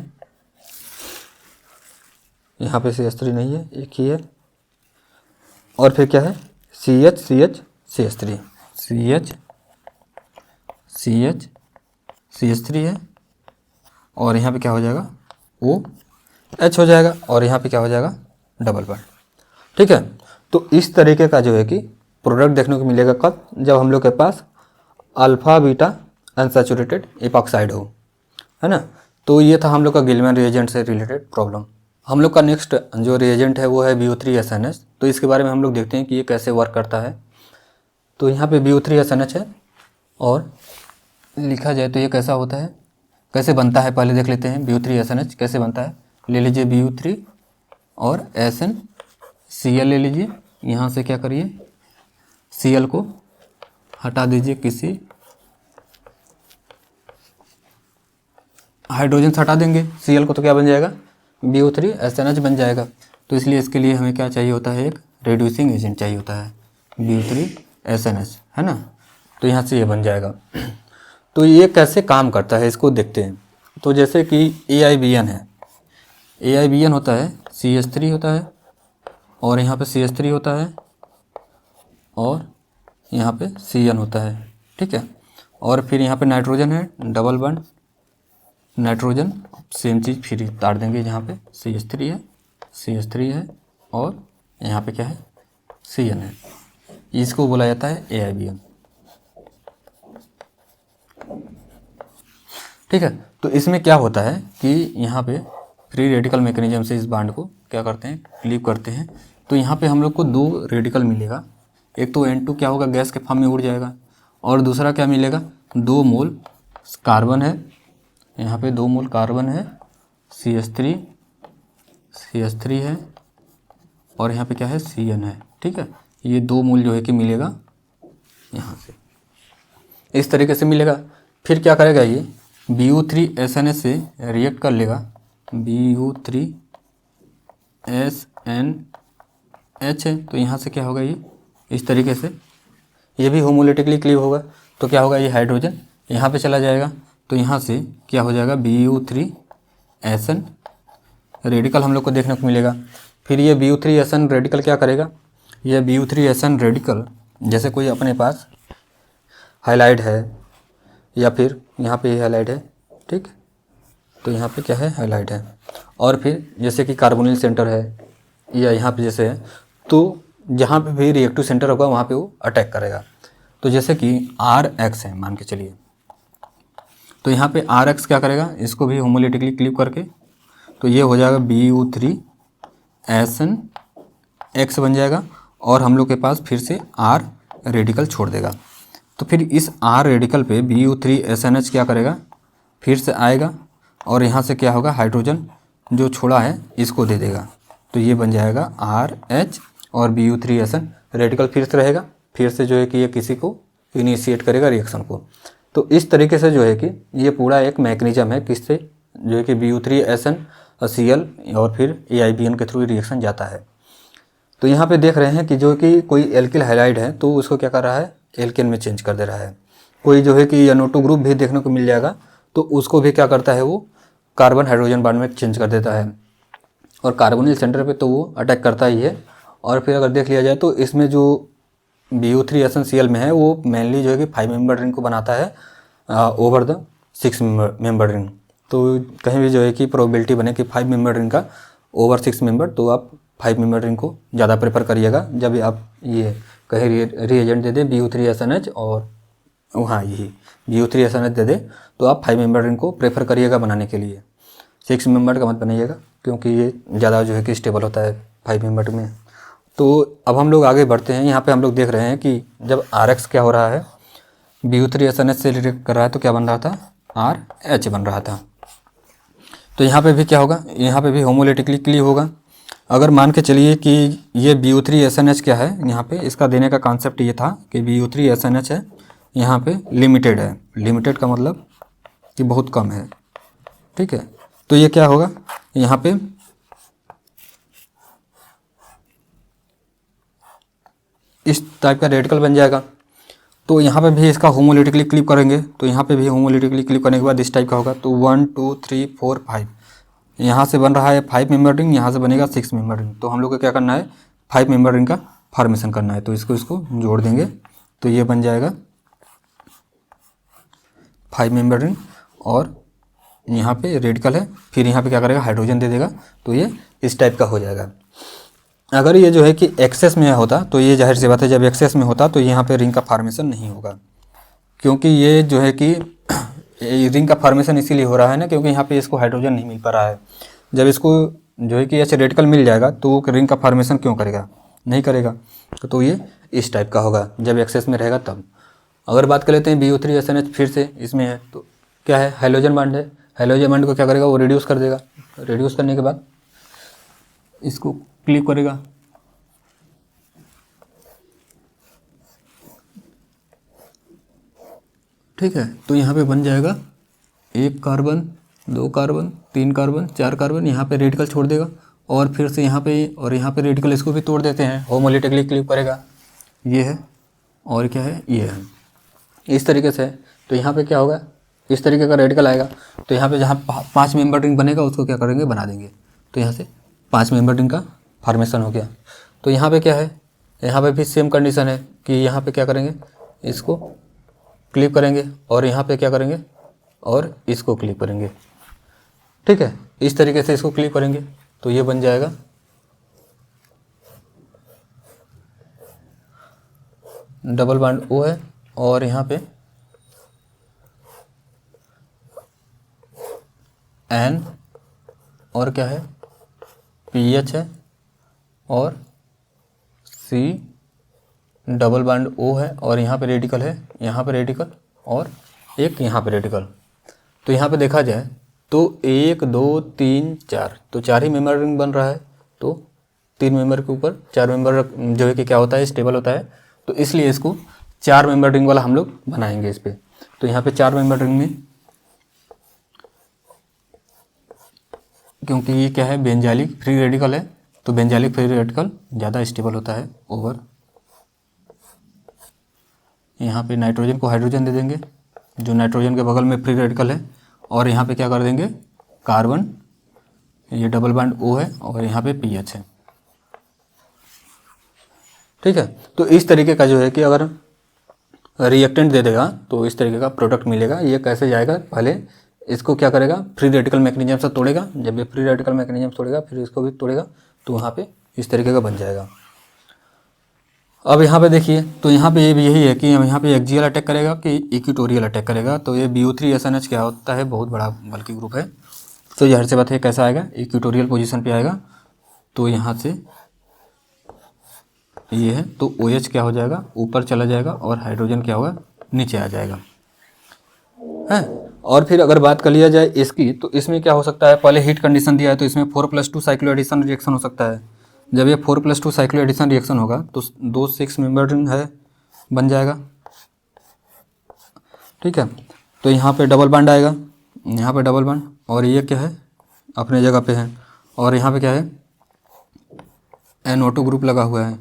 यहाँ पे CH3 नहीं है, एक ही है, और फिर क्या है CH CH CH3 CH CH CH3 है, और यहाँ पे क्या हो जाएगा OH हो जाएगा, और यहाँ पे क्या हो जाएगा डबल बॉन्ड। ठीक है, तो इस तरीके का जो है कि प्रोडक्ट देखने को मिलेगा कब, जब हम लोग के पास अल्फ़ा बीटा अनसैचुरेटेड इपॉक्साइड हो, है ना। तो ये था हम लोग का गिलमैन रिएजेंट से रिलेटेड प्रॉब्लम। हम लोग का नेक्स्ट जो रिएजेंट है वो है BO3SNH। तो इसके बारे में हम लोग देखते हैं कि ये कैसे वर्क करता है। तो यहाँ पे BO3SNH है, और लिखा जाए तो ये कैसा होता है, कैसे बनता है पहले देख लेते हैं। BO3SNH कैसे बनता है, ले लीजिए BO3 और SnCl ले लीजिए। यहाँ से क्या करिए, Cl को हटा दीजिए, किसी हाइड्रोजन से हटा देंगे Cl को, तो क्या बन जाएगा BO3SNH बन जाएगा। तो इसलिए इसके लिए हमें क्या चाहिए होता है, एक रिड्यूसिंग एजेंट चाहिए होता है BO3SNH, है ना। तो यहाँ से ये बन जाएगा। तो ये कैसे काम करता है इसको देखते हैं। तो जैसे कि AIBN है, AIBN होता है CH3 होता है, और यहाँ पे CH3 होता है, और यहाँ पे Cn होता है, ठीक है। और फिर यहाँ पे नाइट्रोजन है, डबल बॉन्ड नाइट्रोजन, सेम चीज़ फिर तार देंगे, यहाँ पे CH3 है, और यहाँ पे क्या है Cn है। इसको बोला जाता है AIBN, ठीक है। तो इसमें क्या होता है कि यहाँ पे फ्री रेडिकल मैकेनिज्म से इस बांड को क्या करते हैं, क्लीव करते हैं। तो यहाँ पे हम लोग को 2 रेडिकल मिलेगा, एक तो N2 क्या होगा गैस के फॉर्म में उड़ जाएगा, और दूसरा क्या मिलेगा 2 मोल कार्बन है, यहाँ पे 2 मोल कार्बन है, CH3 है, और यहाँ पे क्या है Cn है, ठीक है। ये 2 मोल जो है कि मिलेगा यहाँ से, इस तरीके से मिलेगा। फिर क्या करेगा ये BO3SNH से रिएक्ट कर लेगा, BO3SNH है, तो यहाँ से क्या होगा ये इस तरीके से, ये भी होमोलिटिकली क्लीव होगा। तो क्या होगा, ये हाइड्रोजन यहाँ पे चला जाएगा, तो यहाँ से क्या हो जाएगा BO3SN रेडिकल हम लोग को देखने को मिलेगा। फिर ये BO3SN रेडिकल क्या करेगा, यह BO3SN रेडिकल जैसे कोई अपने पास हाइलाइट है, या फिर यहाँ पे हाइलाइट है, ठीक। तो यहाँ पे क्या है हाइलाइट है, और फिर जैसे कि कार्बोनिल सेंटर है, या यहाँ पे जैसे है, तो जहाँ पे भी रिएक्टिव सेंटर होगा वहाँ पे वो अटैक करेगा। तो जैसे कि RX है मान के चलिए, तो यहाँ पे RX क्या करेगा, इसको भी होमोलिटिकली क्लीव करके, तो ये हो जाएगा BO3SNX बन जाएगा, और हम लोग के पास फिर से R रेडिकल छोड़ देगा। तो फिर इस R रेडिकल पे BO3SNH क्या करेगा, फिर से आएगा, और यहाँ से क्या होगा हाइड्रोजन जो छोड़ा है इसको दे देगा। तो ये बन जाएगा RH, और BO3SN रेडिकल फिर से रहेगा, फिर से जो है कि ये किसी को इनिशिएट करेगा रिएक्शन को। तो इस तरीके से जो है कि ये पूरा एक मैकेनिज्म है, किससे जो है कि BO3SN Cl और फिर AIBN के थ्रू रिएक्शन जाता है। तो यहाँ पे देख रहे हैं कि जो कि कोई एल्किल हाइलाइड है तो उसको क्या कर रहा है, एल्केन में चेंज कर दे रहा है। कोई जो है कि NO2 ग्रुप भी देखने को मिल जाएगा, तो उसको भी क्या करता है, वो कार्बन हाइड्रोजन बॉन्ड में चेंज कर देता है, और कार्बोनिल सेंटर पे तो वो अटैक करता ही है। और फिर अगर देख लिया जाए तो इसमें जो BO3SNCl में है वो मेनली जो है कि 5 मेंबर रिंग को बनाता है ओवर द 6 मेंबर रिंग। तो कहीं भी जो है कि प्रोबेबिलिटी बने कि 5 मेंबर रिंग का ओवर 6 मेंबर, तो आप 5 मेंबर रिंग को ज़्यादा प्रेफर करिएगा जब आप ये कहीं रिएजेंट दे दे BO3SNH, और हाँ यही BO3SNH दे दे, तो आप 5 मेंबर रिंग को प्रेफर करिएगा बनाने के लिए। 6 मेंबर का मत बनाइएगा, क्योंकि ये ज़्यादा जो है कि स्टेबल होता है 5 मेंबर में। तो अब हम लोग आगे बढ़ते हैं। यहाँ पे हम लोग देख रहे हैं कि जब RX क्या हो रहा है, BO3SNH से रिएक्ट कर रहा है, तो क्या बन रहा था, RH बन रहा था। तो यहाँ पे भी क्या होगा, यहाँ पे भी होमोलिटिकली क्लीव होगा। अगर मान के चलिए कि ये BO3SNH क्या है, यहाँ पे इसका देने का कॉन्सेप्ट ये था कि BO3SNH है, यहाँ पे लिमिटेड है। लिमिटेड का मतलब कि बहुत कम है, ठीक है। तो ये क्या होगा, यहाँ पे इस टाइप का रेडिकल बन जाएगा। तो यहाँ पे भी इसका होमोलिटिकली क्लिप करेंगे, तो यहाँ पे भी होमोलिटिकली क्लिप करने के बाद इस टाइप का होगा। तो 1 2 3 4 5 यहाँ से बन रहा है 5 मेंबर रिंग, यहाँ से बनेगा 6 मेंबर रिंग। तो हम लोग को क्या करना है, 5 मेंबर रिंग का फॉर्मेशन करना है। तो इसको जोड़ देंगे तो ये बन जाएगा 5 मेंबर रिंग। और यहाँ पे रेडिकल है, फिर यहाँ पे क्या करेगा, हाइड्रोजन दे देगा। तो ये इस टाइप का हो जाएगा। अगर ये जो है कि एक्सेस में होता तो ये जाहिर सी बात है, जब एक्सेस में होता तो यहाँ पे रिंग का फॉर्मेशन नहीं होगा, क्योंकि ये जो है कि रिंग का फॉर्मेशन इसीलिए हो रहा है ना, क्योंकि यहाँ पे इसको हाइड्रोजन नहीं मिल पा रहा है। जब इसको जो है कि ऐसे रेडिकल मिल जाएगा तो वो रिंग का फॉर्मेशन क्यों करेगा, नहीं करेगा। तो ये इस टाइप का होगा जब एक्सेस में रहेगा तब। अगर बात कर लेते हैं BO3SNH, फिर से इसमें है तो क्या है, हाइड्रोजन बॉन्ड है। हाइड्रोजन बॉन्ड को क्या करेगा, वो रिड्यूस कर देगा। रिड्यूस करने के बाद इसको क्लिक करेगा, ठीक है। तो यहाँ पे बन जाएगा 1 कार्बन 2 कार्बन 3 कार्बन 4 कार्बन, यहाँ पे रेडिकल छोड़ देगा। और फिर से यहाँ पे और यहाँ पे रेडिकल इसको भी तोड़ देते हैं, होमोलिटिकली क्लिक करेगा। ये है और क्या है, ये है, इस तरीके से। तो यहाँ पे क्या होगा, इस तरीके का रेडिकल आएगा। तो यहाँ पे जहाँ 5 मेंबर रिंग बनेगा उसको क्या करेंगे, बना देंगे। तो यहाँ से 5 मेंबर रिंग का फॉर्मेशन हो गया। तो यहाँ पे क्या है, यहाँ पे भी सेम कंडीशन है कि यहाँ पे क्या करेंगे, इसको क्लिक करेंगे और यहाँ पे क्या करेंगे, और इसको क्लिक करेंगे, ठीक है। इस तरीके से इसको क्लिक करेंगे तो ये बन जाएगा डबल बॉन्ड O है। और यहाँ पे N और क्या है, PH है। और C डबल बॉन्ड O है। और यहाँ पे रेडिकल है, यहाँ पे रेडिकल और एक यहाँ पे रेडिकल। तो यहाँ पे देखा जाए तो 1 2 3 4, तो 4 ही मेंबर रिंग बन रहा है। तो 3 मेंबर के ऊपर 4 मेंबर जो है कि क्या होता है, स्टेबल होता है। तो इसलिए इसको 4 मेंबर रिंग वाला हम लोग बनाएंगे इस पर। तो यहाँ पे 4 मेंबर रिंग में, क्योंकि ये क्या है, बेंजाइलिक फ्री रेडिकल है, तो बेंजाइलिक फ्री रेडिकल ज़्यादा स्टेबल होता है ओवर। यहाँ पे नाइट्रोजन को हाइड्रोजन दे देंगे, जो नाइट्रोजन के बगल में फ्री रेडिकल है। और यहाँ पे क्या कर देंगे, कार्बन, ये डबल बॉन्ड O है और यहाँ पे PH है, ठीक है। तो इस तरीके का जो है कि अगर रिएक्टेंट दे देगा तो इस तरीके का प्रोडक्ट मिलेगा। ये कैसे जाएगा, पहले इसको क्या करेगा, फ्री रेडिकल मैकेनिज्म से तोड़ेगा। जब ये फ्री रेडिकल मैकेनिज्म तोड़ेगा फिर इसको भी तोड़ेगा, तो वहाँ पे इस तरीके का बन जाएगा। अब यहाँ पे देखिए, तो यहाँ पे ये भी यही है कि हम यहाँ पे एक्सियल अटैक करेगा कि इक्वेटोरियल अटैक करेगा। तो ये BO3SNH क्या होता है, बहुत बड़ा बल्कि ग्रुप है। तो यह से बात है, कैसा आएगा, इक्वेटोरियल पोजीशन पे आएगा। तो यहाँ से ये है, तो OH क्या हो जाएगा, ऊपर चला जाएगा और हाइड्रोजन क्या होगा, नीचे आ जाएगा, है। और फिर अगर बात कर लिया जाए इसकी, तो इसमें क्या हो सकता है, पहले हीट कंडीशन दिया है तो इसमें 4+2 साइक्लो एडिशन रिएक्शन हो सकता है। जब ये 4+2 साइक्लो एडिशन रिएक्शन होगा तो 2 6 मेंबर रिंग है बन जाएगा, ठीक है। तो यहाँ पे डबल बॉन्ड आएगा, यहाँ पे डबल बॉन्ड, और ये क्या है, अपने जगह पे है। और यहाँ पे क्या है, NO2 ग्रुप लगा हुआ है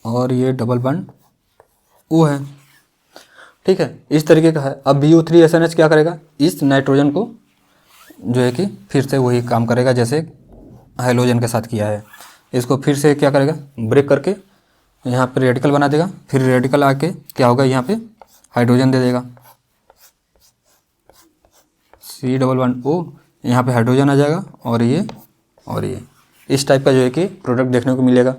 और ये डबल बॉन्ड O है, ठीक है। इस तरीके का है। अब BO3SNH क्या करेगा, इस नाइट्रोजन को जो है कि फिर से वही काम करेगा जैसे हाइड्रोजन के साथ किया है। इसको फिर से क्या करेगा, ब्रेक करके यहाँ पे रेडिकल बना देगा। फिर रेडिकल आके क्या होगा, यहाँ पे हाइड्रोजन दे देगा, C डबल बॉन्ड O, यहाँ पे हाइड्रोजन आ जाएगा। और ये इस टाइप का जो है कि प्रोडक्ट देखने को मिलेगा।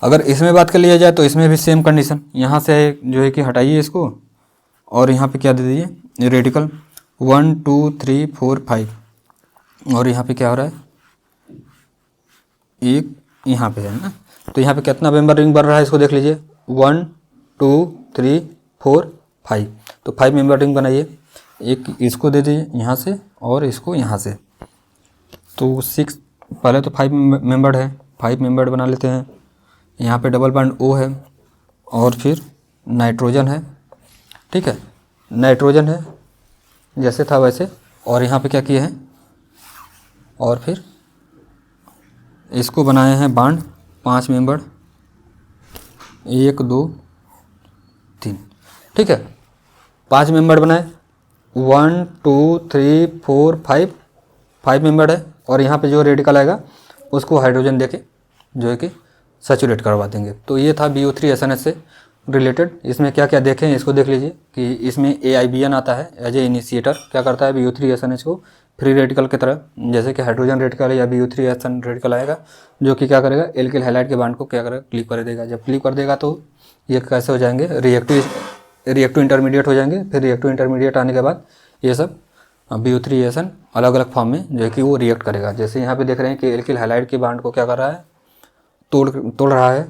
अगर इसमें बात कर लिया जाए तो इसमें भी सेम कंडीशन, यहाँ से जो है कि हटाइए इसको और यहाँ पे क्या दे दीजिए, रेडिकल 1 2 3 4 5। और यहाँ पे क्या हो रहा है, एक यहाँ पे है ना। तो यहाँ पे कितना मेंबर रिंग बन रहा है इसको देख लीजिए, 1 2 3 4 5। तो 5 मेंबर रिंग बनाइए, एक इसको दे दीजिए यहाँ से और इसको यहाँ से। तो 6, पहले तो 5 मेंबर है, 5 मेंबर बना लेते हैं। यहाँ पे डबल बॉन्ड O है और फिर नाइट्रोजन है, ठीक है। नाइट्रोजन है जैसे था वैसे। और यहाँ पे क्या किए हैं, और फिर इसको बनाए हैं बॉन्ड 5 मेंबर, 1 2 3, ठीक है, 5 मेंबर बनाए, 1 2 3 4 5 मेंबर है। और यहाँ पे जो रेडिकल आएगा उसको हाइड्रोजन देके जो है कि सैचुरेट करवा देंगे। तो ये था BO3SNH से रिलेटेड। इसमें क्या क्या देखें इसको देख लीजिए कि इसमें AIBN आता है एज ए इनिशिएटर, क्या करता है BO3SNH को फ्री रेडिकल की तरह, जैसे कि हाइड्रोजन रेडिकल या BO3SN रेडिकल आएगा जो कि क्या करेगा एल्किल हैलाइड के बांड को क्या करेगा क्लीव कर देगा। जब क्लीव कर देगा तो ये कैसे हो जाएंगे रिएक्टिव इंटरमीडिएट हो जाएंगे। फिर रिएक्टिव इंटरमीडिएट आने के बाद ये सब BO3SN अलग अलग फॉर्म में जो है कि वो रिएक्ट करेगा। जैसे यहाँ पे देख रहे हैं कि एल्किल हैलाइड के बांड को क्या कर रहा है तोड़ रहा है,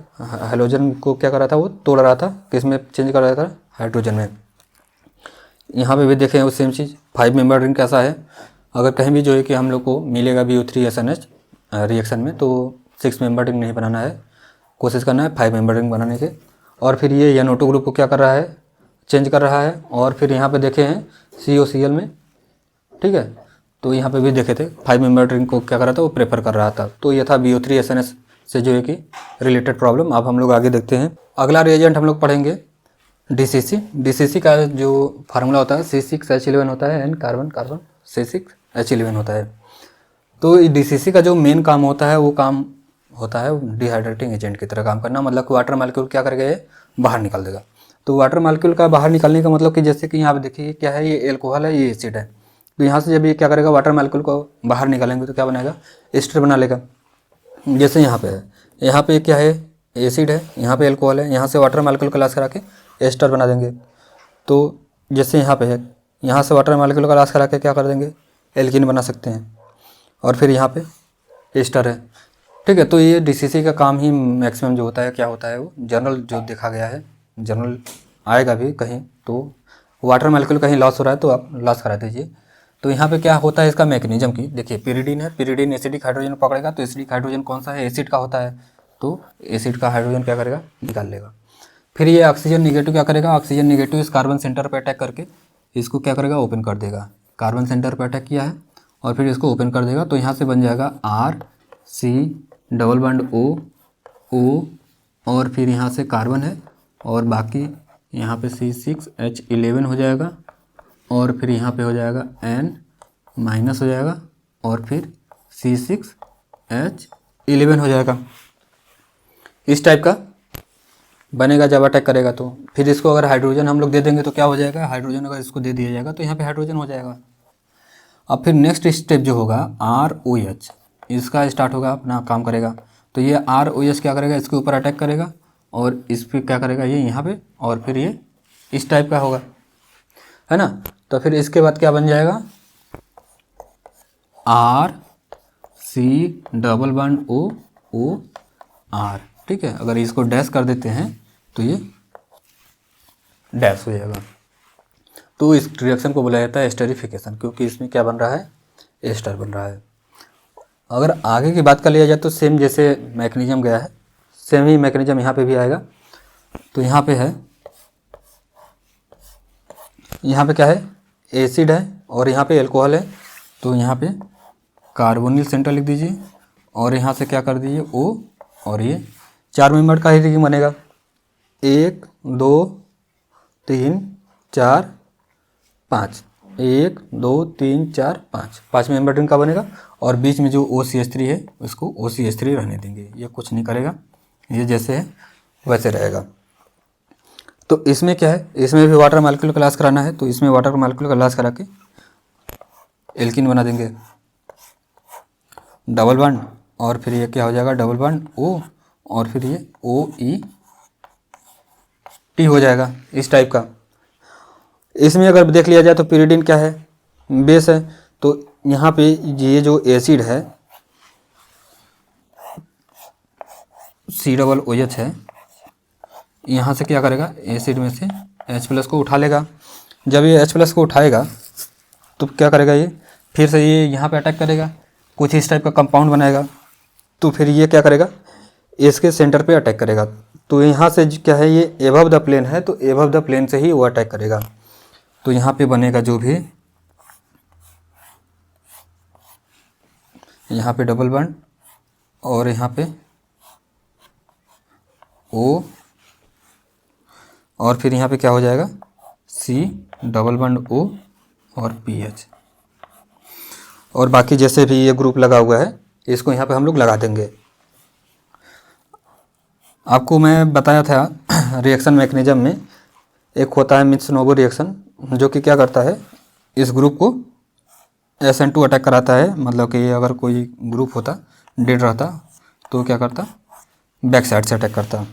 हेलोजन को क्या कर रहा था वो तोड़ रहा था, किस में चेंज कर रहा था हाइड्रोजन में। यहाँ पे भी देखें वो सेम चीज़ 5 मेंबर रिंग कैसा है। अगर कहीं भी जो है कि हम लोग को मिलेगा BO3SNH रिएक्शन में तो 6 मेंबर रिंग नहीं बनाना है, कोशिश करना है 5 मेंबर रिंग बनाने के। और फिर ये NO2 ग्रुप को क्या कर रहा है चेंज कर रहा है। और फिर यहाँ पे देखे हैं COCl में, ठीक है, तो यहाँ पे भी देखे थे 5 मेंबर रिंग को क्या कर रहा था वो प्रेफर कर रहा था। तो ये था BO3SNH से जो है कि रिलेटेड प्रॉब्लम। अब हम लोग आगे देखते हैं। अगला रिएजेंट हम लोग पढ़ेंगे DCC का जो फार्मूला होता है C6H11 होता है एंड कार्बन C6H11 होता है। तो DCC का जो मेन काम होता है वो काम होता है डिहाइड्रेटिंग एजेंट की तरह काम करना, मतलब कि वाटर मॉलिक्यूल क्या करेगा ये बाहर निकाल देगा। तो वाटर मॉलिक्यूल का बाहर निकालने का मतलब कि जैसे कि यहाँ पे देखिए क्या है ये एल्कोहल है ये एसिड है। तो यहाँ से जब ये क्या करेगा वाटर मॉलिक्यूल को बाहर निकालेंगे तो क्या बनेगा एस्टर बना लेगा। जैसे यहाँ पे है, यहाँ पे क्या है एसिड है, यहाँ पे एल्कोहल है, यहाँ से वाटर मॉलिक्यूल का लॉस करा के एस्टर बना देंगे। तो जैसे यहाँ पे है, यहाँ से वाटर मॉलिक्यूल का लॉस करा के क्या कर देंगे एल्कीन बना सकते हैं। और फिर यहाँ पे एस्टर है, ठीक है। तो ये DCC का काम ही मैक्सिमम जो होता है क्या होता है वो जनरल जो देखा गया है, जनरल आएगा भी कहीं तो वाटर मॉलिक्यूल कहीं लॉस हो रहा है तो आप लॉस करा दीजिए। तो यहाँ पे क्या होता है इसका मैकेनिज्म की देखिए, पिरिडीन है, पिरिडीन एसिडिक हाइड्रोजन पकड़ेगा तो एसिडिक हाइड्रोजन कौन सा है एसिड का होता है, तो एसिड का हाइड्रोजन क्या करेगा निकाल लेगा। फिर ये ऑक्सीजन निगेटिव क्या करेगा, ऑक्सीजन निगेटिव इस कार्बन सेंटर पर अटैक करके इसको क्या करेगा ओपन कर देगा। कार्बन सेंटर पर अटैक किया है और फिर इसको ओपन कर देगा। तो यहाँ से बन जाएगा RC डबल बॉन्ड O और फिर यहाँ से कार्बन है और बाकी यहाँ पे C6H11 हो जाएगा और फिर यहाँ पे हो जाएगा N माइनस हो जाएगा और फिर C6H11 हो जाएगा। इस टाइप का बनेगा जब अटैक करेगा। तो फिर इसको अगर हाइड्रोजन हम लोग दे देंगे तो क्या हो जाएगा, हाइड्रोजन अगर इसको दे दिया जाएगा तो यहाँ पे हाइड्रोजन हो जाएगा। अब फिर नेक्स्ट स्टेप जो होगा ROH, इसका स्टार्ट होगा अपना काम करेगा। तो ये ROH क्या करेगा इसके ऊपर अटैक करेगा और इस पर क्या करेगा ये यहाँ पे और फिर ये इस टाइप का होगा, है ना। तो फिर इसके बाद क्या बन जाएगा RC डबल बॉन्ड OR, ठीक है। अगर इसको डैश कर देते हैं तो ये डैश हो जाएगा। तो इस रिएक्शन को बोला जाता है एस्टरिफिकेशन, क्योंकि इसमें क्या बन रहा है एस्टर बन रहा है। अगर आगे की बात कर लिया जाए तो सेम जैसे मैकेनिज्म गया है सेम ही मैकेनिज्म यहाँ पे भी आएगा। तो यहाँ पे है, यहाँ पे क्या है एसिड है और यहाँ पे एल्कोहल है। तो यहाँ पे कार्बोनिल सेंटर लिख दीजिए और यहाँ से क्या कर दीजिए O और ये 4 मेंबर का ही रिंग बनेगा 1 2 3 4 5, 1 2 3 4 5, 5 मेंबर रिंग का बनेगा। और बीच में जो OCH3 है उसको OCH3 रहने देंगे, ये कुछ नहीं करेगा, ये जैसे है वैसे रहेगा। तो इसमें क्या है इसमें भी वाटर मॉलिक्यूल का लॉस कराना है। तो इसमें वाटर मॉलिक्यूल का लॉस करा के एल्कीन बना देंगे डबल बॉन्ड और फिर ये क्या हो जाएगा डबल बॉन्ड O और फिर ये OET हो जाएगा इस टाइप का। इसमें अगर देख लिया जाए तो पिरिडिन क्या है बेस है। तो यहाँ पे ये जो एसिड है COOH है, यहाँ से क्या करेगा एसिड में से H+ को उठा लेगा। जब ये H+ को उठाएगा तो क्या करेगा ये फिर से ये यहाँ पे अटैक करेगा, कुछ इस टाइप का कंपाउंड बनाएगा। तो फिर ये क्या करेगा इसके सेंटर पे अटैक करेगा। तो यहाँ से क्या है ये एबव द प्लेन है तो एबव द प्लेन से ही वो अटैक करेगा। तो यहाँ पे बनेगा जो भी यहाँ पे डबल बॉन्ड और यहाँ पे O और फिर यहाँ पे क्या हो जाएगा C डबल बॉन्ड O और PH। और बाकी जैसे भी ये ग्रुप लगा हुआ है इसको यहाँ पे हम लोग लगा देंगे। आपको मैं बताया था रिएक्शन मैकेनिज्म में एक होता है मित्सुनोबु रिएक्शन, जो कि क्या करता है इस ग्रुप को SN2 अटैक कराता है। मतलब कि अगर कोई ग्रुप होता डेड रहता तो क्या करता, बैक साइड से अटैक करता,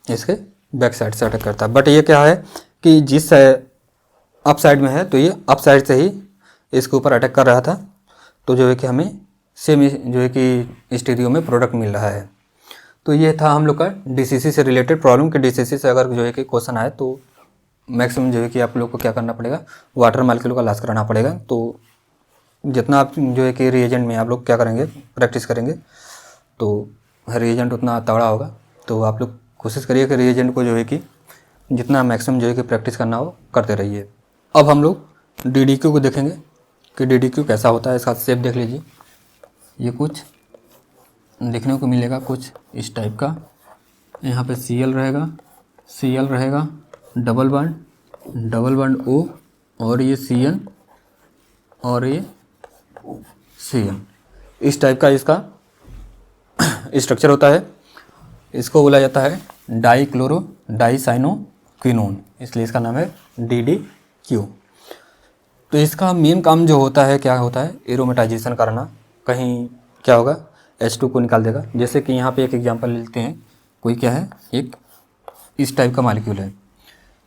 इसके बैक साइड से अटैक करता। बट ये क्या है कि जिस अप साइड में है तो ये अप साइड से ही इसके ऊपर अटैक कर रहा था, तो जो है कि हमें सेम जो है कि स्टीरियो में प्रोडक्ट मिल रहा है। तो ये था हम लोग का DCC से रिलेटेड प्रॉब्लम कि DCC से अगर जो है कि क्वेश्चन आए तो मैक्सिमम जो है कि आप लोग को क्या करना पड़ेगा, वाटर मालिक्यूल का लॉस कराना पड़ेगा। तो जितना आप जो है कि रिएजेंट में आप लोग क्या करेंगे, प्रैक्टिस करेंगे, तो रिएजेंट उतना तगड़ा होगा। तो आप लोग कोशिश करिए कि रिएजेंट को जो है कि जितना मैक्सिमम जो है कि प्रैक्टिस करना हो करते रहिए। अब हम लोग DDQ को देखेंगे कि DDQ कैसा होता है। इसका शेप देख लीजिए, ये कुछ देखने को मिलेगा कुछ इस टाइप का। यहाँ पे Cl रहेगा, डबल बॉन्ड O और ये Cn और ये Cn, इस टाइप का इसका स्ट्रक्चर होता है। इसको बोला जाता है डाइसाइनोक्विनोन, इसलिए इसका नाम है DDQ। तो इसका मेन काम जो होता है क्या होता है, एरोमेटाइजेशन करना। कहीं क्या होगा H2 को निकाल देगा। जैसे कि यहाँ पे एक एग्जांपल लेते हैं, कोई क्या है एक इस टाइप का मॉलिक्यूल है,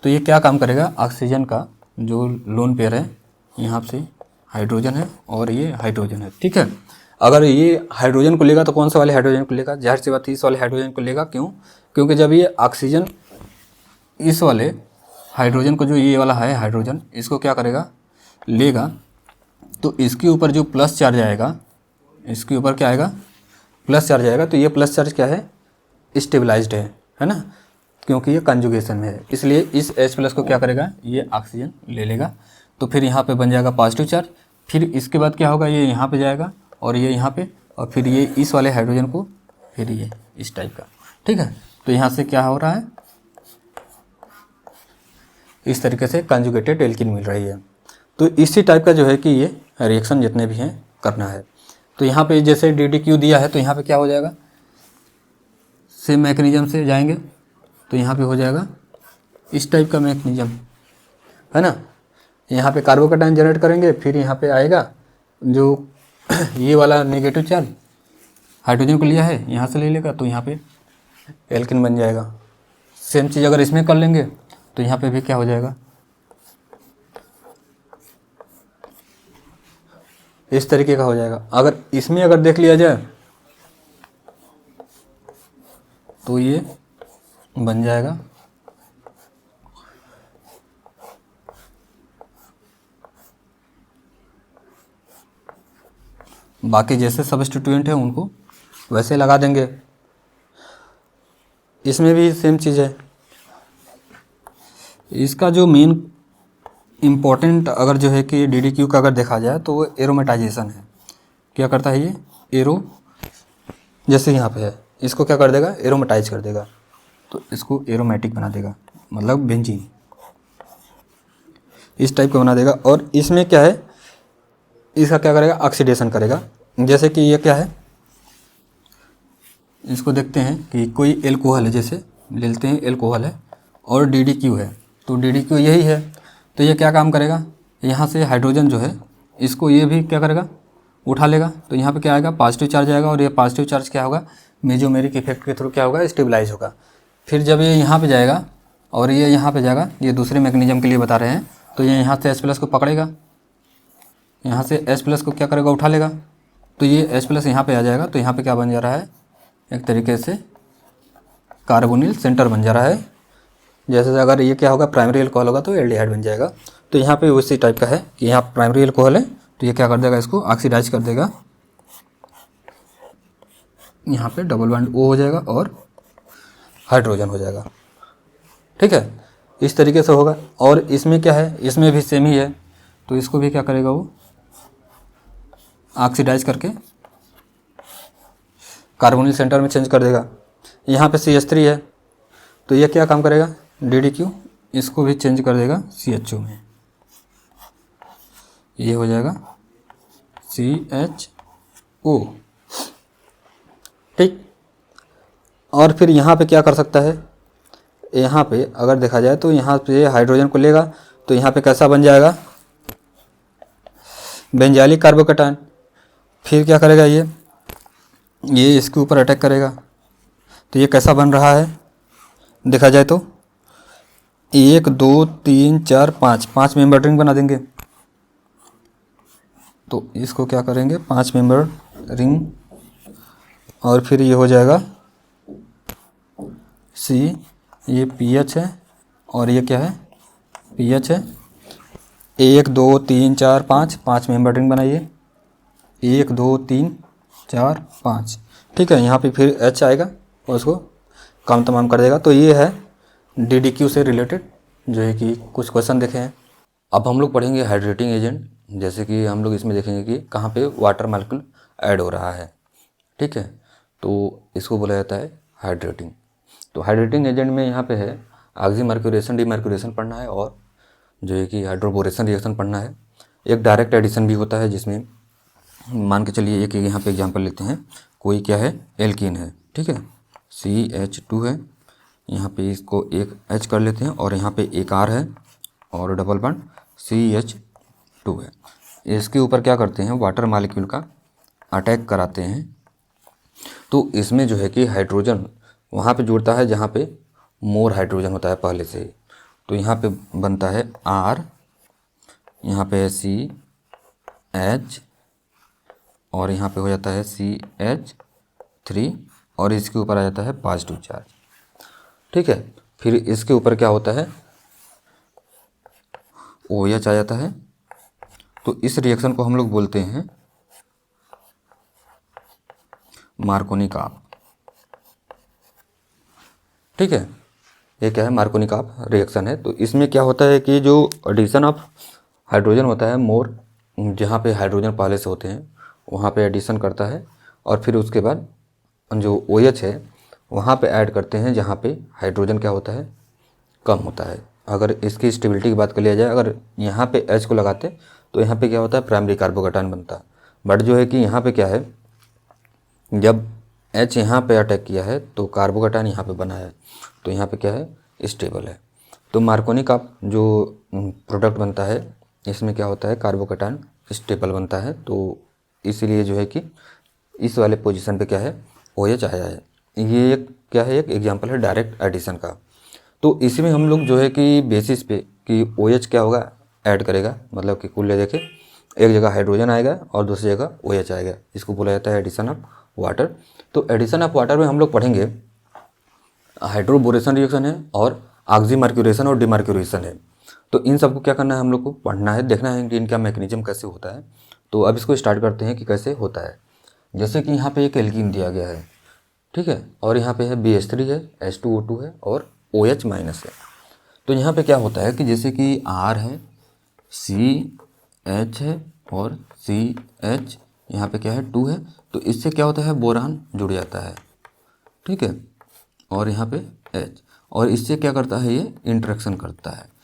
तो ये क्या काम करेगा, ऑक्सीजन का जो लोन पेयर है यहाँ से हाइड्रोजन है और ये हाइड्रोजन है, ठीक है। अगर ये हाइड्रोजन को लेगा तो कौन सा वाले हाइड्रोजन को लेगा, जाहिर सी बात है इस वाले हाइड्रोजन को लेगा। क्यों, क्योंकि जब ये ऑक्सीजन इस वाले हाइड्रोजन को, जो ये वाला है हाइड्रोजन, इसको क्या करेगा लेगा, तो इसके ऊपर जो प्लस चार्ज आएगा, इसके ऊपर क्या आएगा प्लस चार्ज आएगा। तो ये प्लस चार्ज क्या है, स्टेबलाइज्ड है ना, क्योंकि ये कंजुगेशन में है। इसलिए इस H+ को क्या करेगा, ये ऑक्सीजन ले लेगा। तो फिर यहाँ पे बन जाएगा पॉजिटिव चार्ज। फिर इसके बाद क्या होगा, ये यहाँ पे जाएगा और ये यहाँ पे, और फिर ये इस वाले हाइड्रोजन को, फिर ये इस टाइप का, ठीक है। तो यहाँ से क्या हो रहा है, इस तरीके से कंजुगेटेड एल्कीन मिल रही है। तो इसी टाइप का जो है कि ये रिएक्शन जितने भी हैं करना है। तो यहाँ पे जैसे DDQ दिया है तो यहाँ पे क्या हो जाएगा, सेम मैकेनिज्म से जाएंगे तो यहाँ पे हो जाएगा इस टाइप का मैकेनिज्म, है ना। यहाँ पे कार्बोकैटायन जनरेट करेंगे, फिर यहाँ पे आएगा जो ये वाला नेगेटिव चार्ज हाइड्रोजन को लिया है यहाँ से ले लेगा, तो यहाँ पे एल्किन बन जाएगा। सेम चीज़ अगर इसमें कर लेंगे तो यहाँ पे भी क्या हो जाएगा, इस तरीके का हो जाएगा। अगर इसमें अगर देख लिया जाए तो ये बन जाएगा बाकी जैसे सब्स्टिट्यूएंट है उनको वैसे लगा देंगे। इसमें भी सेम चीज़ है। इसका जो मेन इम्पोर्टेंट अगर जो है कि DDQ का अगर देखा जाए तो वो एरोमेटाइजेशन है। क्या करता है ये एरो, जैसे यहाँ पे है, इसको क्या कर देगा, एरोमेटाइज कर देगा, तो इसको एरोमेटिक बना देगा, मतलब बेंजीन इस टाइप का बना देगा। और इसमें क्या है, इसका क्या करेगा, ऑक्सीडेशन करेगा। जैसे कि ये क्या है, इसको देखते हैं कि कोई एल्कोहल है, जैसे ले लेते हैं एल्कोहल है और DDQ है, तो DDQ यही है। तो ये क्या काम करेगा, यहाँ से हाइड्रोजन जो है इसको ये भी क्या करेगा, उठा लेगा। तो यहाँ पे क्या आएगा, पॉजिटिव चार्ज आएगा, और ये पॉजिटिव चार्ज क्या होगा, मेजोमेरिक इफेक्ट के थ्रू क्या होगा, स्टेबलाइज होगा। फिर जब ये यहाँ पे जाएगा और ये यहाँ पे जाएगा, ये दूसरे मैकेनिज्म के लिए बता रहे हैं, तो ये यहाँ से H+ को पकड़ेगा, यहाँ से H+ को क्या करेगा, उठा लेगा, तो ये H+ यहाँ पे आ जाएगा। तो यहाँ पे क्या बन जा रहा है, एक तरीके से कार्बोनिल सेंटर बन जा रहा है। जैसे अगर ये क्या होगा, प्राइमरी अल्कोहल होगा तो एल्डिहाइड बन जाएगा। तो यहाँ पे उसी टाइप का है कि यहाँ प्राइमरी अल्कोहल है, तो ये क्या कर देगा, इसको ऑक्सीडाइज कर देगा, यहाँ पे डबल बॉन्ड O हो जाएगा और हाइड्रोजन हो जाएगा, ठीक है। इस तरीके से होगा। और इसमें क्या है, इसमें भी सेम ही है, तो इसको भी क्या करेगा, वो ऑक्सीडाइज करके कार्बोनिल सेंटर में चेंज कर देगा। यहाँ पे CH3 है, तो ये क्या काम करेगा, DDQ, इसको भी चेंज कर देगा CHO में, ये हो जाएगा CHO। ठीक। और फिर यहाँ पे क्या कर सकता है, यहाँ पे अगर देखा जाए तो यहाँ पे हाइड्रोजन को लेगा तो यहाँ पे कैसा बन जाएगा, बेंजाइलिक कार्बोकैटायन। फिर क्या करेगा, ये इसके ऊपर अटैक करेगा, तो ये कैसा बन रहा है, देखा जाए तो 1 2 3 4 5 मेंबर रिंग बना देंगे। तो इसको क्या करेंगे, 5 मेंबर रिंग, और फिर ये हो जाएगा C, ये PH है और ये क्या है, PH है। 1 2 3 4 5 मेंबर रिंग बनाइए, 1 2 3 4 5। ठीक है, यहाँ पे फिर H आएगा और उसको काम तमाम कर देगा। तो ये है DDQ से रिलेटेड जो है कि कुछ क्वेश्चन देखे हैं। अब हम लोग पढ़ेंगे हाइड्रेटिंग एजेंट, जैसे कि हम लोग इसमें देखेंगे कि कहाँ पे वाटर मॉलिक्यूल ऐड हो रहा है। ठीक है, तो इसको बोला जाता है हाइड्रेटिंग। तो हाइड्रेटिंग एजेंट में यहाँ पे है ऑक्सीमर्क्यूरेशन, डीमर्क्यूरेशन पढ़ना है, और जो है कि हाइड्रोबोरेशन रिएक्शन पढ़ना है। एक डायरेक्ट एडिशन भी होता है, जिसमें मान के चलिए एक यहाँ पे एग्जांपल लेते हैं, कोई क्या है, एल्कीन है। ठीक है, CH2 है, यहाँ पे इसको एक H कर लेते हैं, और यहाँ पे एक R है और डबल बॉन्ड CH2 है। इसके ऊपर क्या करते हैं, वाटर मॉलिक्यूल का अटैक कराते हैं। तो इसमें जो है कि हाइड्रोजन वहाँ पे जुड़ता है जहाँ पे मोर हाइड्रोजन होता है पहले से ही। तो यहाँ पे बनता है R, यहाँ पे है CH, और यहाँ पे हो जाता है CH3, और इसके ऊपर आ जाता है पॉजिटिव चार्ज। ठीक है, फिर इसके ऊपर क्या होता है, OH आ जाता है। तो इस रिएक्शन को हम लोग बोलते हैं मार्कोनी-काप। ठीक है, ये क्या है, मार्कोनी-काप रिएक्शन है। तो इसमें क्या होता है कि जो एडिशन ऑफ हाइड्रोजन होता है, मोर जहाँ पे हाइड्रोजन पहले से होते हैं वहाँ पे एडिशन करता है, और फिर उसके बाद जो OH है वहाँ पे ऐड करते हैं जहाँ पे हाइड्रोजन क्या होता है, कम होता है। अगर इसकी स्टेबिलिटी की बात कर लिया जाए, अगर यहाँ पे H को लगाते तो यहाँ पे क्या होता है, प्राइमरी कार्बोकैटायन बनता है। बट जो है कि यहाँ पे क्या है, जब H यहाँ पे अटैक किया है तो कार्बोकैटायन यहाँ पे बना है, तो यहाँ पे क्या है, स्टेबल है। तो मार्कोनी-काप जो प्रोडक्ट बनता है, इसमें क्या होता है, कार्बोकैटायन स्टेबल बनता है। तो इसीलिए जो है कि इस वाले पोजीशन पे क्या है, OH आया है। ये एक क्या है, एक एग्जांपल है डायरेक्ट एडिशन का। तो इसी में हम लोग जो है कि बेसिस पे कि OH क्या होगा, ऐड करेगा, मतलब कि कुल देखे एक जगह हाइड्रोजन आएगा और दूसरी जगह OH आएगा, इसको बोला जाता है एडिशन ऑफ वाटर। तो एडिशन ऑफ वाटर में हम लोग पढ़ेंगे हाइड्रोबोरेशन रिएक्शन है, और ऑक्सीमर्क्यूरेशन और डिमर्क्यूरेशन है। तो इन सबको क्या करना है, हम लोग को पढ़ना है, देखना है कि इनका मैकेनिज्म कैसे होता है। तो अब इसको स्टार्ट करते हैं कि कैसे होता है। जैसे कि यहाँ पे एक एल्कीन दिया गया है, ठीक है, और यहाँ पे है BH3 है, H2O2 है और OH माइनस है। तो यहाँ पे क्या होता है कि जैसे कि R है, CH है और CH, यहाँ पे क्या है, 2 है। तो इससे क्या होता है, बोरान जुड़ जाता है। ठीक है, और यहाँ पे H, और इससे क्या करता है, ये इंटरेक्शन करता है।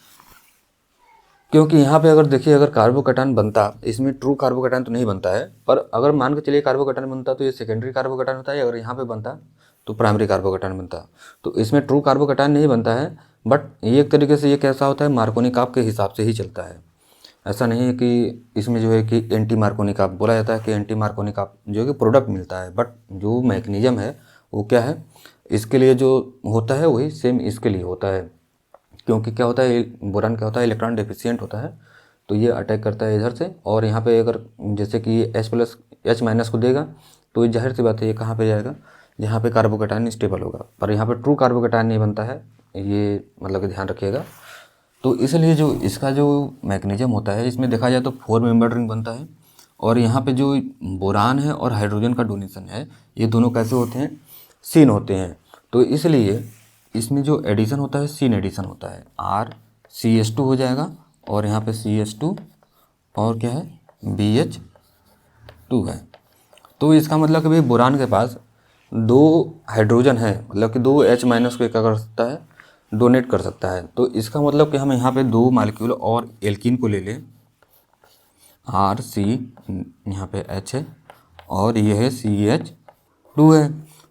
क्योंकि यहाँ पे अगर देखिए, अगर कार्बोकैटायन बनता, इसमें ट्रू कार्बोकैटायन तो नहीं बनता है, पर अगर मान के चलिए कार्बोकैटायन बनता तो ये सेकेंडरी कार्बोकैटायन होता है, अगर यहाँ पे बनता तो प्राइमरी कार्बोकैटायन बनता। तो इसमें ट्रू कार्बोकैटायन नहीं बनता है, बट ये एक तरीके से ये कैसा होता है, मार्कोनी-काप के हिसाब से ही चलता है। ऐसा नहीं है कि इसमें जो है कि एंटी मार्कोनी-काप बोला जाता है, कि एंटी मार्कोनी-काप जो है कि प्रोडक्ट मिलता है, बट जो मैकेनिज्म है वो क्या है, इसके लिए जो होता है वही सेम इसके लिए होता है। क्योंकि क्या होता है, बोरान क्या होता है, इलेक्ट्रॉन डेफिशिएंट होता है, तो ये अटैक करता है इधर से, और यहाँ पे अगर जैसे कि H+ को देगा तो जाहिर सी बात है ये कहाँ पे जाएगा, जहाँ पे कार्बोकैटायन स्टेबल होगा। पर यहाँ पे ट्रू कार्बोकैटायन नहीं बनता है, ये मतलब कि ध्यान रखिएगा। तो इसलिए जो इसका जो मैकेनिज्म होता है, इसमें देखा जाए तो 4 मेंबर रिंग बनता है, और यहाँ पे जो बोरान है और हाइड्रोजन का डोनेशन है, ये दोनों कैसे होते हैं, सीन होते हैं। तो इसलिए इसमें जो एडिशन होता है, सीन एडिशन होता है, RCH2 हो जाएगा, और यहाँ पे CH2 और क्या है, BH2 है। तो इसका मतलब कि भाई बोरान के पास 2 हाइड्रोजन है, मतलब कि 2 H- को क्या कर सकता है, डोनेट कर सकता है। तो इसका मतलब कि हम यहाँ पे 2 मालिक्यूल और एल्कीन को ले लें, RC यहाँ पे H है और ये है CH2 है।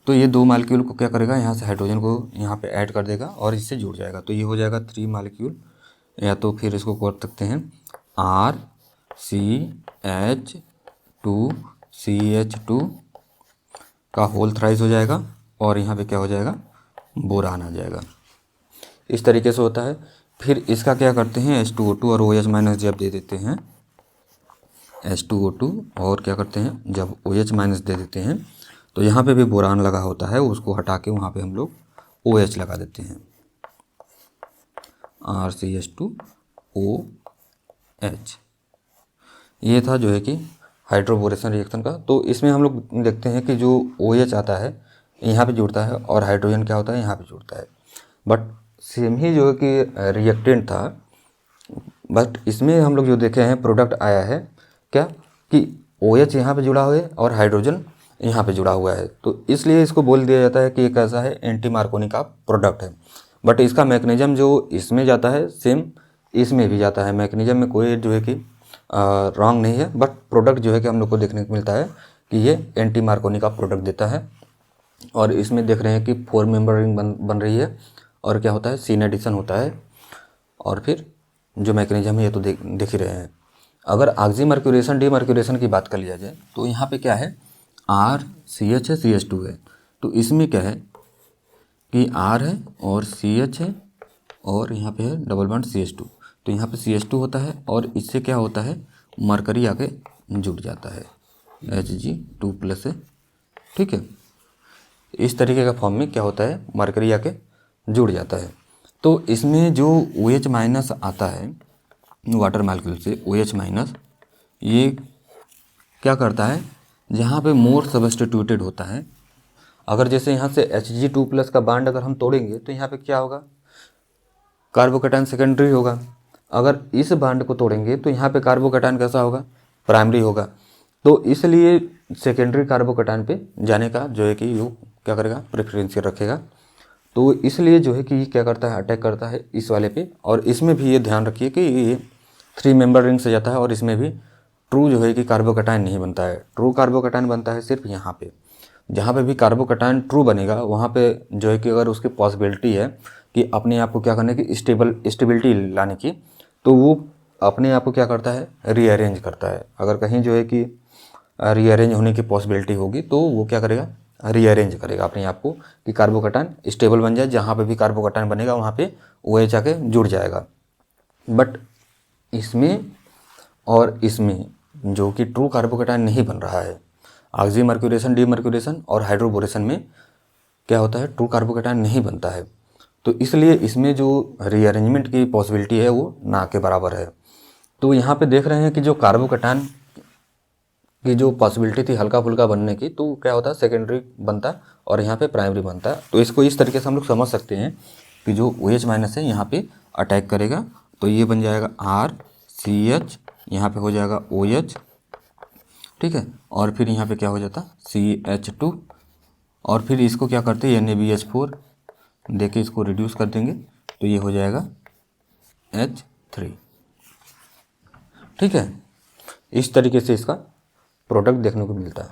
तो ये 2 मालिक्यूल को क्या करेगा, यहाँ से हाइड्रोजन को यहाँ पे ऐड कर देगा और इससे जुड़ जाएगा। तो ये हो जाएगा 3 मालिक्यूल, या तो फिर इसको कर सकते हैं RCH2CH2 का होल थ्राइस हो जाएगा और यहाँ पे क्या हो जाएगा, बोरान आ जाएगा। इस तरीके से होता है। फिर इसका क्या करते हैं, H2O2 और OH माइनस जब दे देते हैं, H2O2 और क्या करते हैं, जब OH माइनस दे देते हैं तो यहाँ पे भी बोरान लगा होता है, उसको हटा के वहाँ पे हम लोग OH लगा देते हैं, RCH2OH। ये था जो है कि हाइड्रोबोरेशन रिएक्शन का। तो इसमें हम लोग देखते हैं कि जो OH आता है यहाँ पे जुड़ता है और हाइड्रोजन क्या होता है, यहाँ पे जुड़ता है। बट सेम ही जो है कि रिएक्टेंट था, बट इसमें हम लोग जो देखे हैं प्रोडक्ट आया है क्या, कि OH यहाँ पे जुड़ा हुआ है और हाइड्रोजन यहाँ पे जुड़ा हुआ है। तो इसलिए इसको बोल दिया जाता है कि ये कैसा है, एंटी मार्कोनी का प्रोडक्ट है। बट इसका मैकेनिज्म जो इसमें जाता है सेम इसमें भी जाता है। मैकेनिज्म में कोई जो है कि रॉन्ग नहीं है, बट प्रोडक्ट जो है कि हम लोग को देखने को मिलता है कि ये एंटी मार्कोनी का प्रोडक्ट देता है। और इसमें देख रहे हैं कि 4 मेंबर रिंग बन रही है और क्या होता है, सीन एडिशन होता है। और फिर जो मैकेनिज्म है ये तो देख ही रहे हैं। अगर ऑक्सीमर्क्यूरेशन डीमर्क्यूरेशन की बात कर लिया जाए तो यहाँ पे क्या है, RCH है, CH2 है। तो इसमें क्या है कि R है और CH है और यहाँ पे है डबल बॉन्ड CH2। तो यहाँ पे CH2 होता है और इससे क्या होता है, मरकरी आके जुड़ जाता है, Hg2+ है। ठीक है, इस तरीके का फॉर्म में क्या होता है, मरकरी आके जुड़ जाता है। तो इसमें जो OH माइनस आता है वाटर मालिक्यूल से, OH माइनस ये क्या करता है, जहाँ पे मोर सब्स्टिट्यूटेड होता है, अगर जैसे यहाँ से Hg2+ का बांड अगर हम तोड़ेंगे तो यहाँ पे क्या होगा, कार्बोकैटायन सेकेंडरी होगा। अगर इस बांड को तोड़ेंगे तो यहाँ पे कार्बोकैटायन कैसा होगा, प्राइमरी होगा। तो इसलिए सेकेंडरी कार्बोकैटायन पे जाने का जो है कि ये क्या करेगा, प्रेफरेंस रखेगा। तो इसलिए जो है कि ये क्या करता है, अटैक करता है इस वाले पे। और इसमें भी ये ध्यान रखिए कि ये 3 मेंबर रिंग से जाता है और इसमें भी ट्रू जो है कि कार्बोकैटायन नहीं बनता है। ट्रू कार्बोकैटायन बनता है सिर्फ यहाँ पे। जहाँ पे भी कार्बोकैटायन ट्रू बनेगा वहाँ पे जो है कि अगर उसकी पॉसिबिलिटी है कि अपने आप को क्या करने की, स्टेबिलिटी लाने की, तो वो अपने आप को क्या करता है, रीअरेंज करता है। अगर कहीं जो है कि रीअरेंज होने की पॉसिबिलिटी होगी तो वो क्या करेगा, रीअरेंज करेगा अपने आप को कि कार्बोकैटायन स्टेबल बन जाए। जहाँ पे भी कार्बोकैटायन बनेगा वहाँ पे OH आके जुड़ जाएगा। बट इसमें और इसमें जो कि ट्रू कार्बोकैटायन नहीं बन रहा है, ऑक्सीमर्क्यूरेशन डीमर्क्यूरेशन और हाइड्रोबोरेशन में क्या होता है, ट्रू कार्बोकैटायन नहीं बनता है। तो इसलिए इसमें जो रीअरेंजमेंट की पॉसिबिलिटी है वो ना के बराबर है। तो यहाँ पे देख रहे हैं कि जो कार्बोकैटायन की जो पॉसिबिलिटी थी हल्का फुल्का बनने की, तो क्या होता है, सेकेंडरी बनता और यहाँ पे प्राइमरी बनता। तो इसको इस तरीके से हम लोग समझ सकते हैं कि जो OH माइनस है यहाँ पे अटैक करेगा। तो ये बन जाएगा RCH, यहाँ पे हो जाएगा OH, ठीक है। और फिर यहाँ पे क्या हो जाता, CH2, और फिर इसको क्या करते हैं, NaBH4 देके इसको रिड्यूस कर देंगे तो ये हो जाएगा H3। ठीक है, इस तरीके से इसका प्रोडक्ट देखने को मिलता है।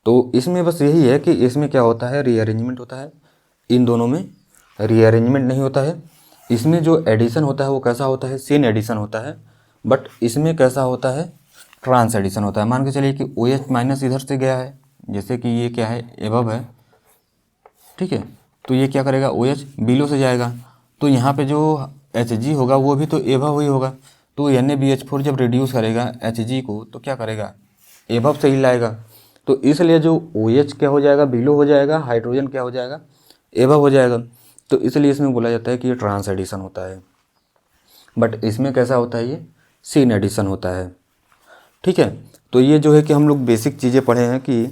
तो इसमें बस यही है कि इसमें क्या होता है, रीअरेंजमेंट होता है। इन दोनों में रीअरेंजमेंट नहीं होता है। इसमें जो एडिशन होता है वो कैसा होता है, सीन एडिशन होता है। बट इसमें कैसा होता है, ट्रांस एडिशन होता है। मान के चलिए कि OH माइनस इधर से गया है, जैसे कि ये क्या है, एबव है, ठीक है। तो ये क्या करेगा, OH बिलो से जाएगा। तो यहाँ पे जो Hg होगा वो भी तो एबव ही होगा। तो NaBH4 जब रिड्यूस करेगा Hg को तो क्या करेगा, एबव से ही लाएगा। तो इसलिए जो OH क्या हो जाएगा, बिलो हो जाएगा, हाइड्रोजन क्या हो जाएगा, एबव हो जाएगा। तो इसलिए इसमें बोला जाता है कि ये ट्रांस एडिशन होता है। बट इसमें कैसा होता है, ये सीन एडिशन होता है। ठीक है, तो ये जो है कि हम लोग बेसिक चीज़ें पढ़े हैं कि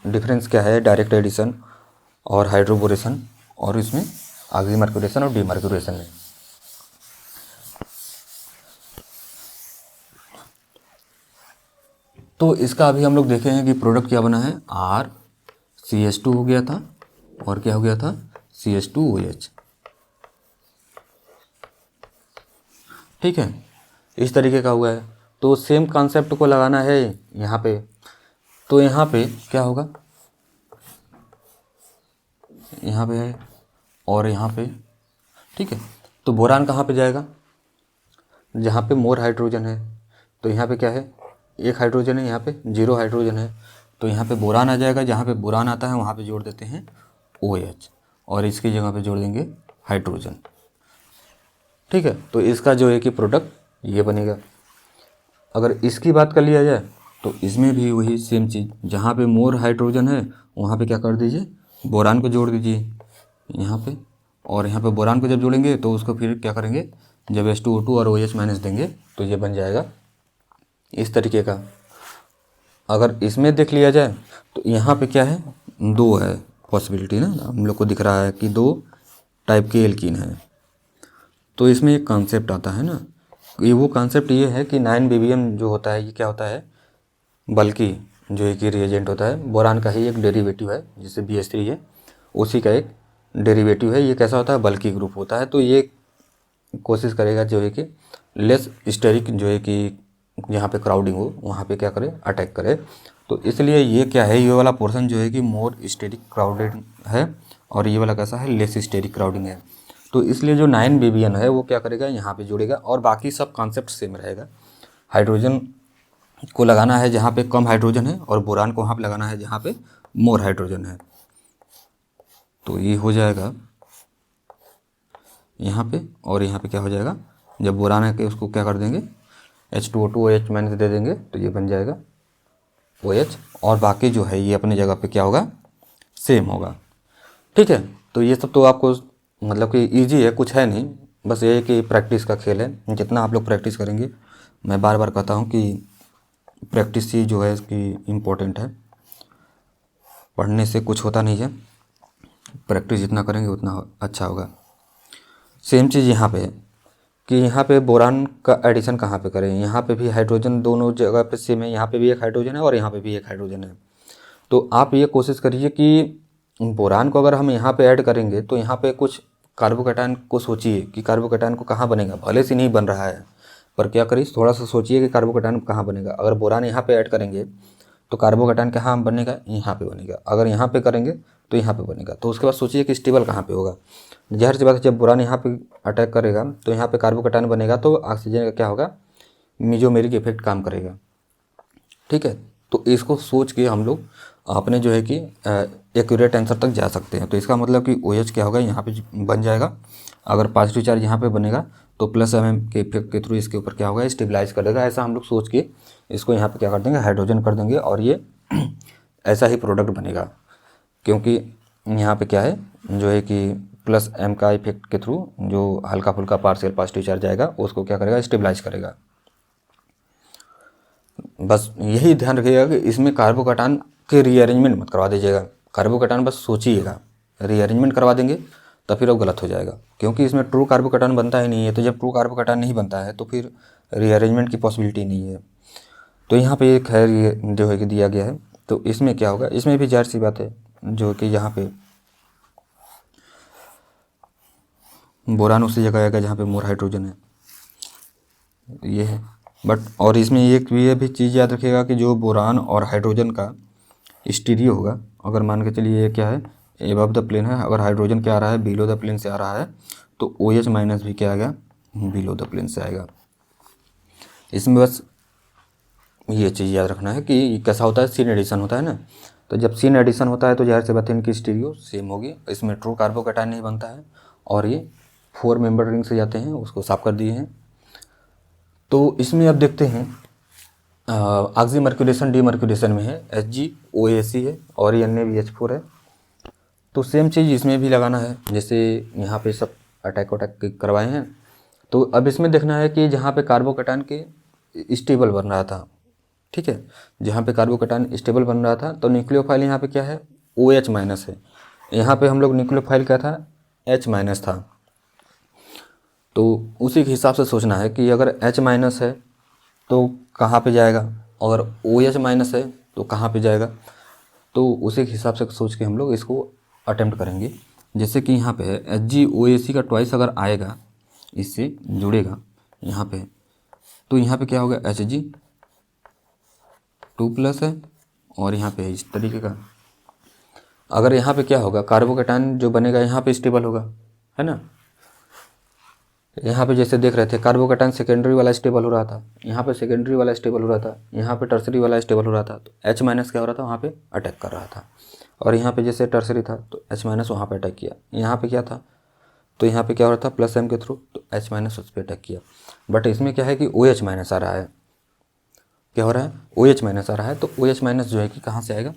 डिफरेंस क्या है डायरेक्ट एडिशन और हाइड्रोबोरेशन, और इसमें ऑक्सीमर्क्यूरेशन और डीमर्क्यूरेशन में। तो इसका अभी हम लोग देखे हैं कि प्रोडक्ट क्या बना है, RCH2 हो गया था और क्या हो गया था, CH2OH। ठीक है, इस तरीके का हुआ है। तो सेम कॉन्सेप्ट को लगाना है यहाँ पे, तो यहाँ पे क्या होगा, यहाँ पे है और यहाँ पे, ठीक है। तो बोरान कहाँ पे जाएगा, जहाँ पे मोर हाइड्रोजन है। तो यहाँ पे क्या है, एक हाइड्रोजन है, यहाँ पे 0 हाइड्रोजन है। तो यहाँ पे बोरान आ जाएगा, जहाँ पे बोरान आता है वहाँ पे जोड़ देते हैं OH और इसकी जगह पे जोड़ देंगे हाइड्रोजन, ठीक है। तो इसका जो है कि प्रोडक्ट ये बनेगा। अगर इसकी बात कर लिया जाए तो इसमें भी वही सेम चीज़, जहाँ पे मोर हाइड्रोजन है वहाँ पे क्या कर दीजिए, बोरान को जोड़ दीजिए यहाँ पे, और यहाँ पे बोरान को जब जोड़ेंगे तो उसको फिर क्या करेंगे, जब H2O2 और OH माइनस देंगे तो ये बन जाएगा इस तरीके का। अगर इसमें देख लिया जाए तो यहाँ पे क्या है, 2 है पॉसिबिलिटी ना, हम लोग को दिख रहा है कि 2 टाइप के एल्कीन है। तो इसमें एक कॉन्सेप्ट आता है ना, ये वो कॉन्सेप्ट ये है कि 9BBM जो होता है ये क्या होता है, बल्कि जो एक रिएजेंट होता है, बोरान का ही एक डेरिवेटिव है, जैसे BH3 है उसी का एक डेरिवेटिव है। ये कैसा होता है, बल्कि ग्रुप होता है। तो ये कोशिश करेगा जो है कि लेस स्टेरिक, जो है कि जहाँ पे क्राउडिंग हो वहाँ पे क्या करे, अटैक करे। तो इसलिए ये क्या है, ये वाला पोर्शन जो है कि मोर स्टेरिक क्राउडेड है और ये वाला कैसा है, लेस स्टेरिक क्राउडिंग है। तो इसलिए जो 9BBM है वो क्या करेगा, यहाँ पे जोड़ेगा और बाकी सब कॉन्सेप्ट सेम रहेगा। हाइड्रोजन को लगाना है जहाँ पे कम हाइड्रोजन है और बोरान को वहाँ पे लगाना है जहाँ पे मोर हाइड्रोजन है। तो ये हो जाएगा यहाँ पे, और यहाँ पे क्या हो जाएगा, जब बोरान है कि उसको क्या कर देंगे, H2O2 OH माइनस दे देंगे तो ये बन जाएगा OH, और बाकी जो है ये अपनी जगह पे क्या होगा, सेम होगा, ठीक है। तो ये सब तो आपको मतलब कि ईजी है, कुछ है नहीं, बस ये है कि प्रैक्टिस का खेल है। जितना आप लोग प्रैक्टिस करेंगे, मैं बार बार कहता हूँ कि प्रैक्टिस ही जो है इसकी इम्पोर्टेंट है, पढ़ने से कुछ होता नहीं है, प्रैक्टिस जितना करेंगे उतना अच्छा होगा। सेम चीज़ यहाँ पे है कि यहाँ पे बोरान का एडिशन कहाँ पे करें, यहाँ पे भी हाइड्रोजन दोनों जगह पे सेम है, यहाँ पे भी एक हाइड्रोजन है और यहाँ पे भी एक हाइड्रोजन है। तो आप ये कोशिश करिए कि बोरान को अगर हम यहाँ पे ऐड करेंगे तो यहाँ पे कुछ कार्बोकैटायन को सोचिए कि कार्बोकैटायन को कहाँ बनेगा, भले से नहीं बन रहा है पर क्या करिए, थोड़ा सा सोचिए कि कार्बोकैटायन कहाँ बनेगा। अगर बोरान यहाँ पे ऐड करेंगे तो कार्बोकैटायन कहाँ बनेगा, यहाँ पे बनेगा। अगर यहाँ पे करेंगे तो यहाँ पे बनेगा। तो उसके बाद सोचिए कि स्टेबल कहाँ पे होगा। ज़ाहिर सी बात है, जब बोरान यहाँ पे अटैक करेगा तो यहाँ पे कार्बोकैटायन बनेगा, तो ऑक्सीजन का क्या होगा, मेसोमेरिक इफेक्ट काम करेगा, ठीक है। तो इसको सोच के हम लोग अपने जो है कि एक्यूरेट आंसर तक जा सकते हैं। तो इसका मतलब कि OH क्या होगा, यहाँ पे बन जाएगा। अगर पॉजिटिव चार्ज यहाँ पे बनेगा तो प्लस MM के इफेक्ट के थ्रू इसके ऊपर क्या होगा, स्टेबलाइज कर देगा। ऐसा हम लोग सोच के इसको यहाँ पे क्या कर देंगे, हाइड्रोजन कर देंगे और ये ऐसा ही प्रोडक्ट बनेगा। क्योंकि यहाँ पे क्या है, जो है कि प्लस M का इफेक्ट के थ्रू जो हल्का फुल्का पार्शियल पॉजिटिव चार्ज आएगा उसको क्या करेगा, स्टेबलाइज करेगा। बस यही ध्यान रखिएगा कि इसमें कार्बोकैटायन के रीअरेंजमेंट मत करवा दीजिएगा। कार्बोकैटायन बस सोचिएगा, रीअरेंजमेंट करवा देंगे तो फिर वो गलत हो जाएगा, क्योंकि इसमें ट्रू कार्बोकैटायन बनता ही नहीं है। तो जब ट्रू कार्बोकैटायन नहीं बनता है तो फिर रीअरेंजमेंट की पॉसिबिलिटी नहीं है। तो यहाँ पे एक है ये जो है कि दिया गया है। तो इसमें क्या होगा, इसमें भी जाहिर सी बात है जो कि यहाँ पे बोरान उसी जगह आएगा जहाँ पे मोर हाइड्रोजन है, ये है। बट और इसमें एक ये भी चीज़ याद रखिएगा कि जो बोरान और हाइड्रोजन का स्टीरियो होगा, अगर मान के चलिए ये क्या है, एबव द प्लेन है, अगर हाइड्रोजन क्या आ रहा है, बिलो द प्लेन से आ रहा है, तो OH माइनस भी क्या आएगा, बिलो द प्लेन से आएगा। इसमें बस ये चीज़ याद रखना है कि कैसा होता है, सीन एडिशन होता है ना। तो जब सीन एडिशन होता है तो जाहिर सी बात है इनकी स्टीरियो सेम होगी। इसमें ट्रू कार्बोकैटायन नहीं बनता है और ये 4 मेंबर रिंग से जाते हैं, उसको साफ कर दिए हैं। तो इसमें अब देखते हैं ऑक्सीमर्क्यूलेशन डीमर्क्यूलेशन में है HgOAC है और ये NaBH4 है। तो सेम चीज़ इसमें भी लगाना है, जैसे यहाँ पे सब अटैक करवाए हैं। तो अब इसमें देखना है कि जहाँ पे कार्बोकैटायन के स्टेबल बन रहा था, ठीक है, जहाँ पे कार्बोकैटायन स्टेबल बन रहा था तो न्यूक्लियोफाइल यहाँ पे क्या है, OH माइनस है। यहाँ पे हम लोग न्यूक्लियोफाइल क्या था, H माइनस था। तो उसी के हिसाब से सोचना है कि अगर H माइनस है तो कहाँ पे जाएगा, अगर OH माइनस है तो कहाँ पे जाएगा। तो उसी के हिसाब से सोच के हम लोग इसको अटेम्प्ट करेंगे। जैसे कि यहाँ पे है HgOAC का ट्वाइस अगर आएगा, इससे जुड़ेगा, यहाँ पे, तो यहाँ पे क्या होगा Hg2+ है और यहाँ पे इस तरीके का। अगर यहाँ पे क्या होगा, कार्बोकेटायन जो बनेगा यहाँ पे स्टेबल होगा, है ना। यहाँ पे जैसे देख रहे थे कार्बोकेटायन सेकेंडरी वाला स्टेबल हो रहा था, यहाँ पे सेकेंडरी वाला स्टेबल हो रहा था, यहाँ पे टर्सरी वाला स्टेबल हो रहा था, तो H- क्या हो रहा था वहाँ पे अटैक कर रहा था। और यहाँ पे जैसे टर्सरी था तो H- वहाँ पे अटैक किया। यहाँ पे क्या था, तो यहाँ पे क्या हो रहा था +M के थ्रू, तो H- उस पर अटैक किया। बट इसमें क्या है कि OH- आ रहा है, क्या हो रहा है OH- आ रहा है। तो OH- जो है कि कहाँ से आएगा,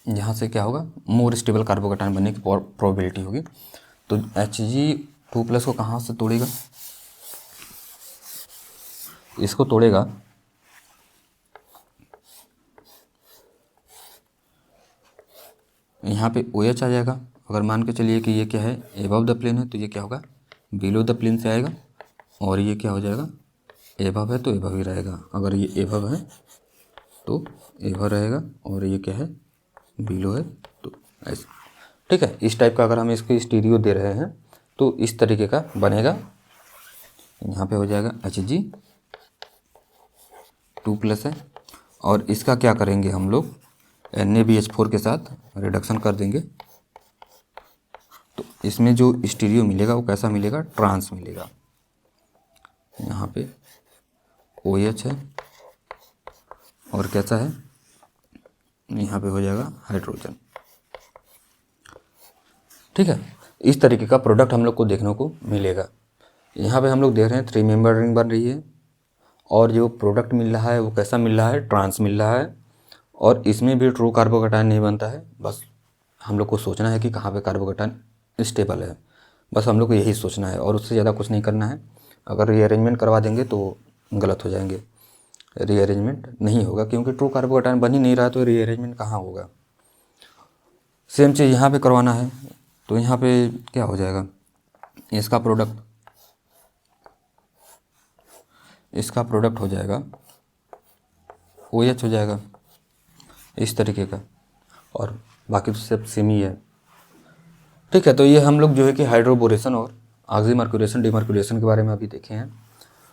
यहाँ से क्या होगा, मोर स्टेबल कार्बोकेटायन बनने की प्रोबेबिलिटी होगी। तो Hg2+ को कहाँ से तोड़ेगा, इसको तोड़ेगा यहाँ पे OH आ जाएगा। अगर मान के चलिए कि ये क्या है एबव द प्लेन है, तो ये क्या होगा बिलो द प्लेन से आएगा। और ये क्या हो जाएगा, एबव है तो एबव ही रहेगा। अगर ये एबव है तो एबव रहेगा, और ये क्या है बिलो है तो ऐसे, ठीक है। इस टाइप का अगर हम इसको स्टीरियो दे रहे हैं तो इस तरीके का बनेगा। यहाँ पे हो जाएगा Hg2+ है, और इसका क्या करेंगे हम लोग NaBH4 के साथ रिडक्शन कर देंगे। तो इसमें जो स्टीरियो मिलेगा वो कैसा मिलेगा, ट्रांस मिलेगा। यहाँ पे OH है और कैसा है, यहाँ पे हो जाएगा हाइड्रोजन, ठीक है। इस तरीके का प्रोडक्ट हम लोग को देखने को मिलेगा। यहाँ पे हम लोग देख रहे हैं 3 मेंबर रिंग बन रही है, और जो प्रोडक्ट मिल रहा है वो कैसा मिल रहा है, ट्रांस मिल रहा है। और इसमें भी ट्रू कार्बोकेटायन नहीं बनता है, बस हम लोग को सोचना है कि कहाँ पे कार्बोकेटायन स्टेबल है, बस हम लोग को यही सोचना है और उससे ज़्यादा कुछ नहीं करना है। अगर रीअरेंजमेंट करवा देंगे तो गलत हो जाएंगे, रीअरेंजमेंट नहीं होगा, क्योंकि ट्रू कार्बोकेटायन बन ही नहीं रहा तो रीअरेंजमेंट कहाँ होगा। सेम चीज़ यहाँ पे करवाना है, तो यहाँ पे क्या हो जाएगा, इसका प्रोडक्ट हो जाएगा OH हो जाएगा इस तरीके का, और बाकी तो सब सेम ही है, ठीक है। तो ये हम लोग जो है कि हाइड्रोबोरेशन और ऑक्सीमर्क्यूरेशन डिमर्क्यूरेशन के बारे में अभी देखे हैं।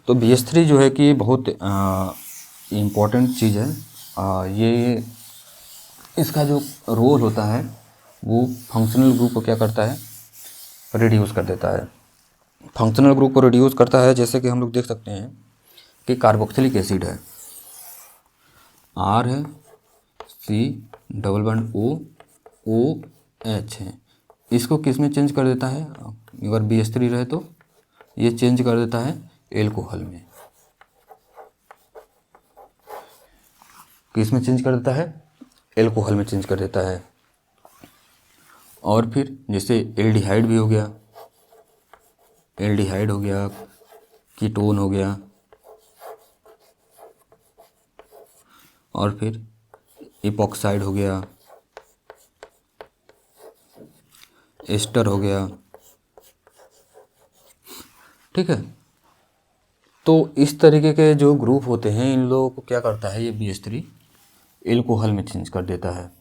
तो BH3 जो है कि बहुत इम्पॉर्टेंट चीज़ है। ये इसका जो रोल होता है वो फंक्शनल ग्रुप को क्या करता है, रिड्यूस कर देता है। फंक्शनल ग्रुप को रिड्यूस करता है, जैसे कि हम लोग देख सकते हैं कि कार्बोक्सिलिक एसिड है, R है, C⋯OH है, इसको किस में चेंज कर देता है, अगर BH3 रहे तो ये चेंज कर देता है एल्कोहल में। किस में चेंज कर देता है, एल्कोहल में चेंज कर देता है। और फिर जैसे एल्डिहाइड भी हो गया, एल्डिहाइड हो गया, कीटोन हो गया, और फिर इपॉक्साइड हो गया, एस्टर हो गया, ठीक है। तो इस तरीके के जो ग्रुप होते हैं इन लोगों को क्या करता है ये BH3 एल्कोहल में चेंज कर देता है।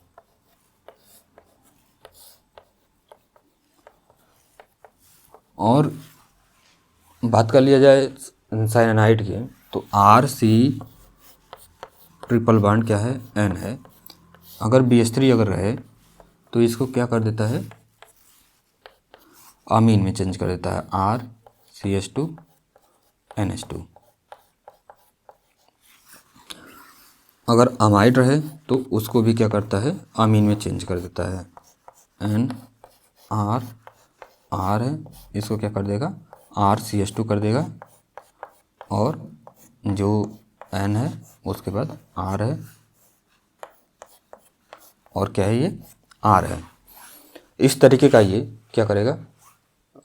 और बात कर लिया जाए साइनाइड की, तो RC ट्रिपल बॉन्ड क्या है, N है। अगर BH3 अगर रहे तो इसको क्या कर देता है, अमीन में चेंज कर देता है, RCH2NH2। अगर अमाइड रहे तो उसको भी क्या करता है, अमीन में चेंज कर देता है, NR है, इसको क्या कर देगा, RCH2 कर देगा, और जो N है उसके बाद R है, और क्या है ये R है। इस तरीके का ये क्या करेगा,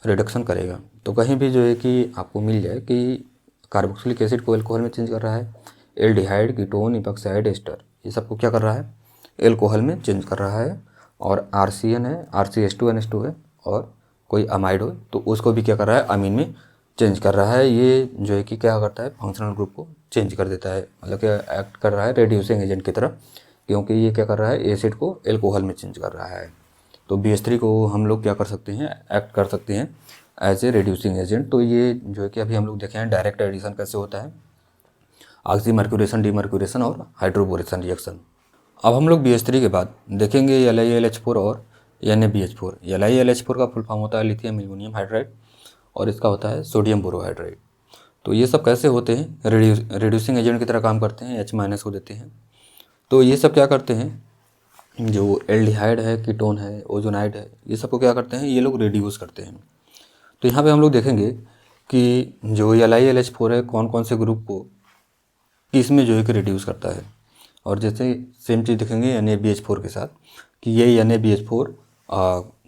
रिडक्शन करेगा। तो कहीं भी जो है कि आपको मिल जाए कि कार्बोक्सिलिक एसिड को एल्कोहल में चेंज कर रहा है, एल्डिहाइड, कीटोन, इपॉक्साइड, एस्टर, ये सबको क्या कर रहा है, एल्कोहल में चेंज कर रहा है। और RCN है, RCH2NH2 है, और कोई अमाइड हो तो उसको भी क्या कर रहा है, अमीन में चेंज कर रहा है। ये जो है कि क्या करता है, फंक्शनल ग्रुप को चेंज कर देता है, मतलब कि एक्ट कर रहा है रेड्यूसिंग एजेंट की तरह, क्योंकि ये क्या कर रहा है, एसिड को एल्कोहल में चेंज कर रहा है। तो BH3 को हम लोग क्या कर सकते हैं, एक्ट कर सकते हैं एज ए रिड्यूसिंग एजेंट। तो ये जो है कि अभी हम लोग देखे हैं डायरेक्ट एडिशन कैसे होता है, ऑक्सीमर्क्यूरेशन, डीमर्क्यूरेशन और हाइड्रोबोरेशन रिएक्शन। अब हम लोग BH3 के बाद देखेंगे LiAlH4 और NaBH4। LiAlH4 का फुल फॉर्म होता है लिथियम एल्यूमिनियम हाइड्राइड और इसका होता है सोडियम बोरोहाइड्राइड। तो ये सब कैसे होते हैं, रिड्यूसिंग एजेंट की तरह काम करते हैं, H- को देते हैं। तो ये सब क्या करते हैं, जो एल्डिहाइड है, कीटोन है, ओजोनाइड है, ये सबको क्या करते हैं, ये लोग रिड्यूस करते हैं। तो यहाँ पे हम लोग देखेंगे कि जो LiAlH4 है कौन कौन से ग्रुप को किस में जो है कि रिड्यूस करता है। और जैसे सेम चीज़ देखेंगे NaBH4 के साथ कि ये NaBH4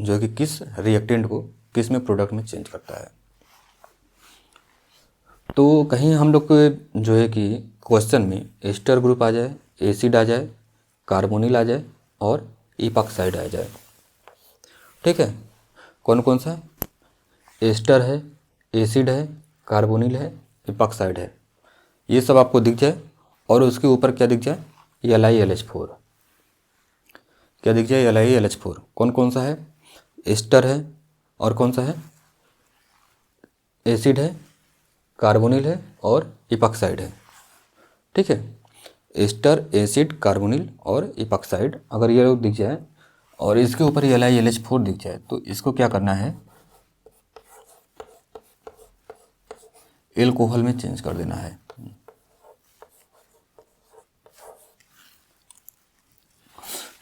जो है कि किस रिएक्टेंट को किस में प्रोडक्ट में चेंज करता है। तो कहीं हम लोग को जो है कि क्वेश्चन में एस्टर ग्रुप आ जाए, एसिड आ जाए, कार्बोनिल आ जाए और इपॉक्साइड आ जाए। ठीक है, कौन कौन सा, एस्टर है, एसिड है, कार्बोनिल है, इपॉक्साइड है, ये सब आपको दिख जाए और उसके ऊपर क्या दिख जाए, LiAlH4। क्या दिख जाए, LiAlH4। कौन कौन सा है, एस्टर है और कौन सा है, एसिड है, कार्बोनिल है और इपॉक्साइड है। ठीक है, एस्टर, एसिड, कार्बोनिल और इपॉक्साइड अगर ये लोग दिख जाए और इसके ऊपर LiAlH4 दिख जाए तो इसको क्या करना है, एल्कोहल में चेंज कर देना है।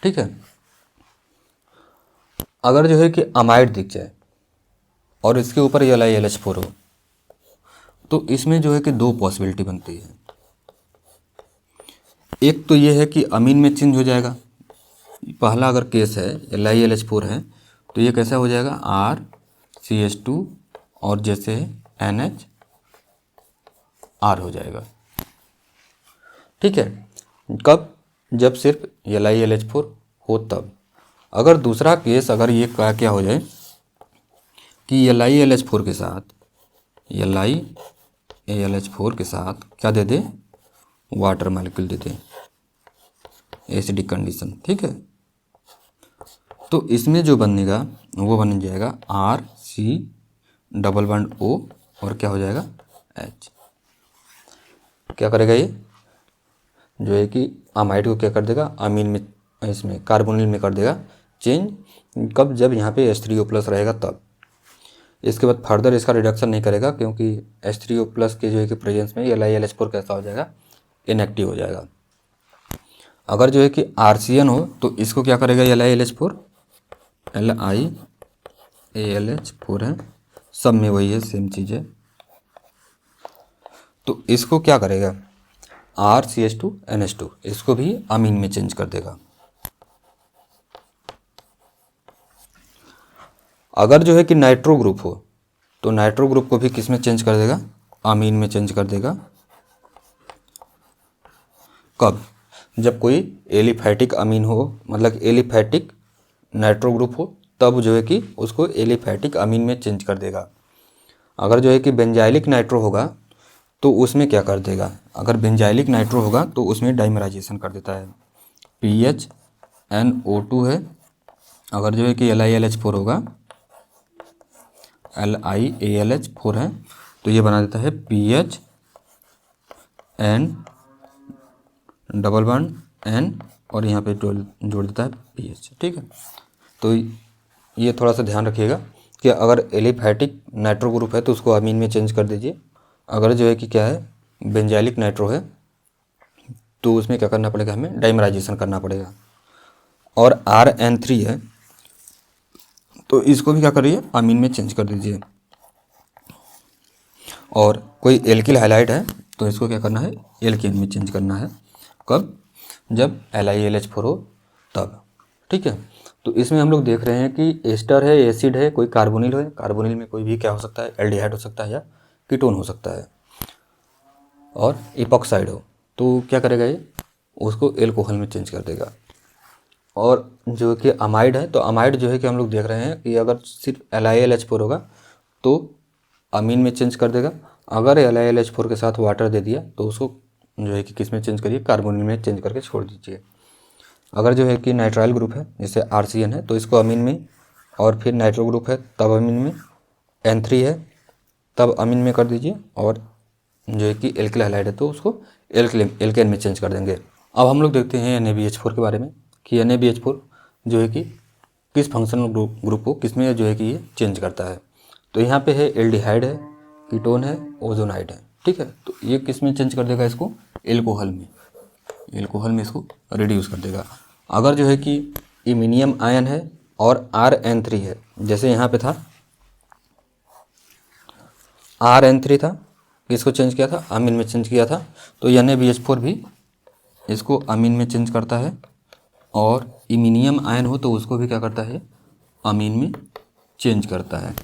ठीक है, अगर जो है कि अमाइड दिख जाए और इसके ऊपर LiAlH4 हो तो इसमें जो है कि दो पॉसिबिलिटी बनती है। एक तो ये है कि अमीन में चेंज हो जाएगा, पहला अगर केस है LiAlH4 है तो ये कैसा हो जाएगा, RCH2 और जैसे NHR हो जाएगा। ठीक है, कब, जब सिर्फ LiAlH4 हो तब। अगर दूसरा केस अगर ये क्या हो जाए कि LiAlH4 के साथ LiAlH4 के साथ क्या दे दे, वाटर मॉलिक्यूल दे दे, एसिडिक कंडीशन। ठीक है, तो इसमें जो बनेगा वो बन जाएगा RC⸻O और क्या हो जाएगा, H। क्या करेगा ये, जो है कि अमाइड को क्या कर देगा, अमीन में, इसमें कार्बोनिल में कर देगा चेंज। कब, जब यहाँ पे H3O+ रहेगा तब। इसके बाद फर्दर इसका रिडक्शन नहीं करेगा क्योंकि H3O+ के जो है कि प्रेजेंस में LiAlH4 कैसा हो जाएगा, इनएक्टिव हो जाएगा। अगर जो है कि RCN हो तो इसको क्या करेगा, LiAlH4 LiAlH4 है, सब में वही है, सेम चीज़ है। तो इसको क्या करेगा, RCH2NH2, इसको भी अमीन में चेंज कर देगा। अगर जो है कि नाइट्रो ग्रुप हो तो नाइट्रो ग्रुप को भी किस में चेंज कर देगा, अमीन में चेंज कर देगा। कब, जब कोई एलिफैटिक अमीन हो, मतलब एलिफैटिक नाइट्रो ग्रुप हो तब जो है कि उसको एलिफैटिक अमीन में चेंज कर देगा। अगर जो है कि बेंजाइलिक नाइट्रो होगा तो उसमें क्या कर देगा, अगर बेंजाइलिक नाइट्रो होगा तो उसमें डाइमराइजेशन कर देता है, PHNO2 है। अगर जो है कि LiAlH4 होगा, LiAlH4 है तो ये बना देता है PHN और यहाँ पे जोड़ देता है PH। ठीक है, तो ये थोड़ा सा ध्यान रखिएगा कि अगर एलिफैटिक नाइट्रो ग्रुप है तो उसको अमीन में चेंज कर दीजिए। अगर जो है कि क्या है, बेंजाइलिक नाइट्रो है तो उसमें क्या करना पड़ेगा, हमें डाइमराइजेशन करना पड़ेगा। और RN3 है तो इसको भी क्या करिए, अमीन में चेंज कर दीजिए। और कोई एल्किल हाइलाइड है तो इसको क्या करना है, एल्केन में चेंज करना है। कब, जब LiAlH4 हो तब। ठीक है, तो इसमें हम लोग देख रहे हैं कि एस्टर है, एसिड है, कोई कार्बोनिल है, कार्बोनिल में कोई भी क्या हो सकता है, एल्डिहाइड हो सकता है या कीटोन हो सकता है, और इपॉक्साइड हो तो क्या करेगा ये, उसको एल्कोहल में चेंज कर देगा। और जो कि अमाइड है तो अमाइड जो है कि हम लोग देख रहे हैं कि अगर सिर्फ LiAlH4 होगा तो अमीन में चेंज कर देगा। अगर LiAlH4 के साथ वाटर दे दिया तो उसको जो है कि किस में चेंज करिए, कार्बोनिल में चेंज करके छोड़ दीजिए। अगर जो है कि नाइट्राइल ग्रुप है जैसे RCN है तो इसको अमीन में, और फिर नाइट्रो ग्रुप है तब अमीन में, N3 है तब अमीन में कर दीजिए, और जो है कि एल्किल हैलाइड है तो उसको एल्केन में चेंज कर देंगे। अब हम लोग देखते हैं NaBH4 के बारे में कि NaBH4 जो है कि किस फंक्शनल ग्रुप को किस में जो है कि ये चेंज करता है। तो यहाँ पे है एल्डिहाइड है, कीटोन है, ओजोनाइड है, ठीक है। तो ये किस में चेंज कर देगा इसको, एल्कोहल में इसको रिड्यूस कर देगा। अगर जो है कि इमिनियम आयन है और RN3 है, जैसे यहाँ पे था RN3 था, किसको चेंज किया था, अमीन में चेंज किया था, तो NaBH4 भी इसको अमीन में चेंज करता है, और इमिनियम आयन हो तो उसको भी क्या करता है, अमीन में चेंज करता है,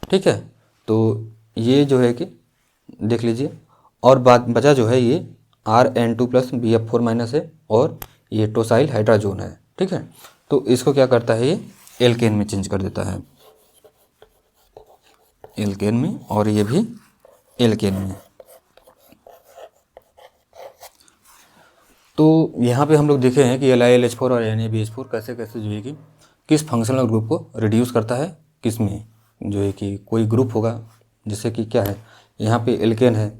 ठीक है। तो ये जो है कि देख लीजिए, और बात बचा जो है ये RN2 प्लस BF4 माइनस है, और ये टोसाइल हाइड्राजोन है, ठीक है। तो इसको क्या करता है, ये एल्केन में चेंज कर देता है, एल्केन में, और ये भी एल्केन में। तो यहाँ पे हम लोग देखे हैं कि LiLH4 और NaBH4 कैसे कैसे जो है कि किस फंक्शनल ग्रुप को रिड्यूस करता है, किस में जो है कि कोई ग्रुप होगा, जैसे कि क्या है यहाँ पे एल्केन है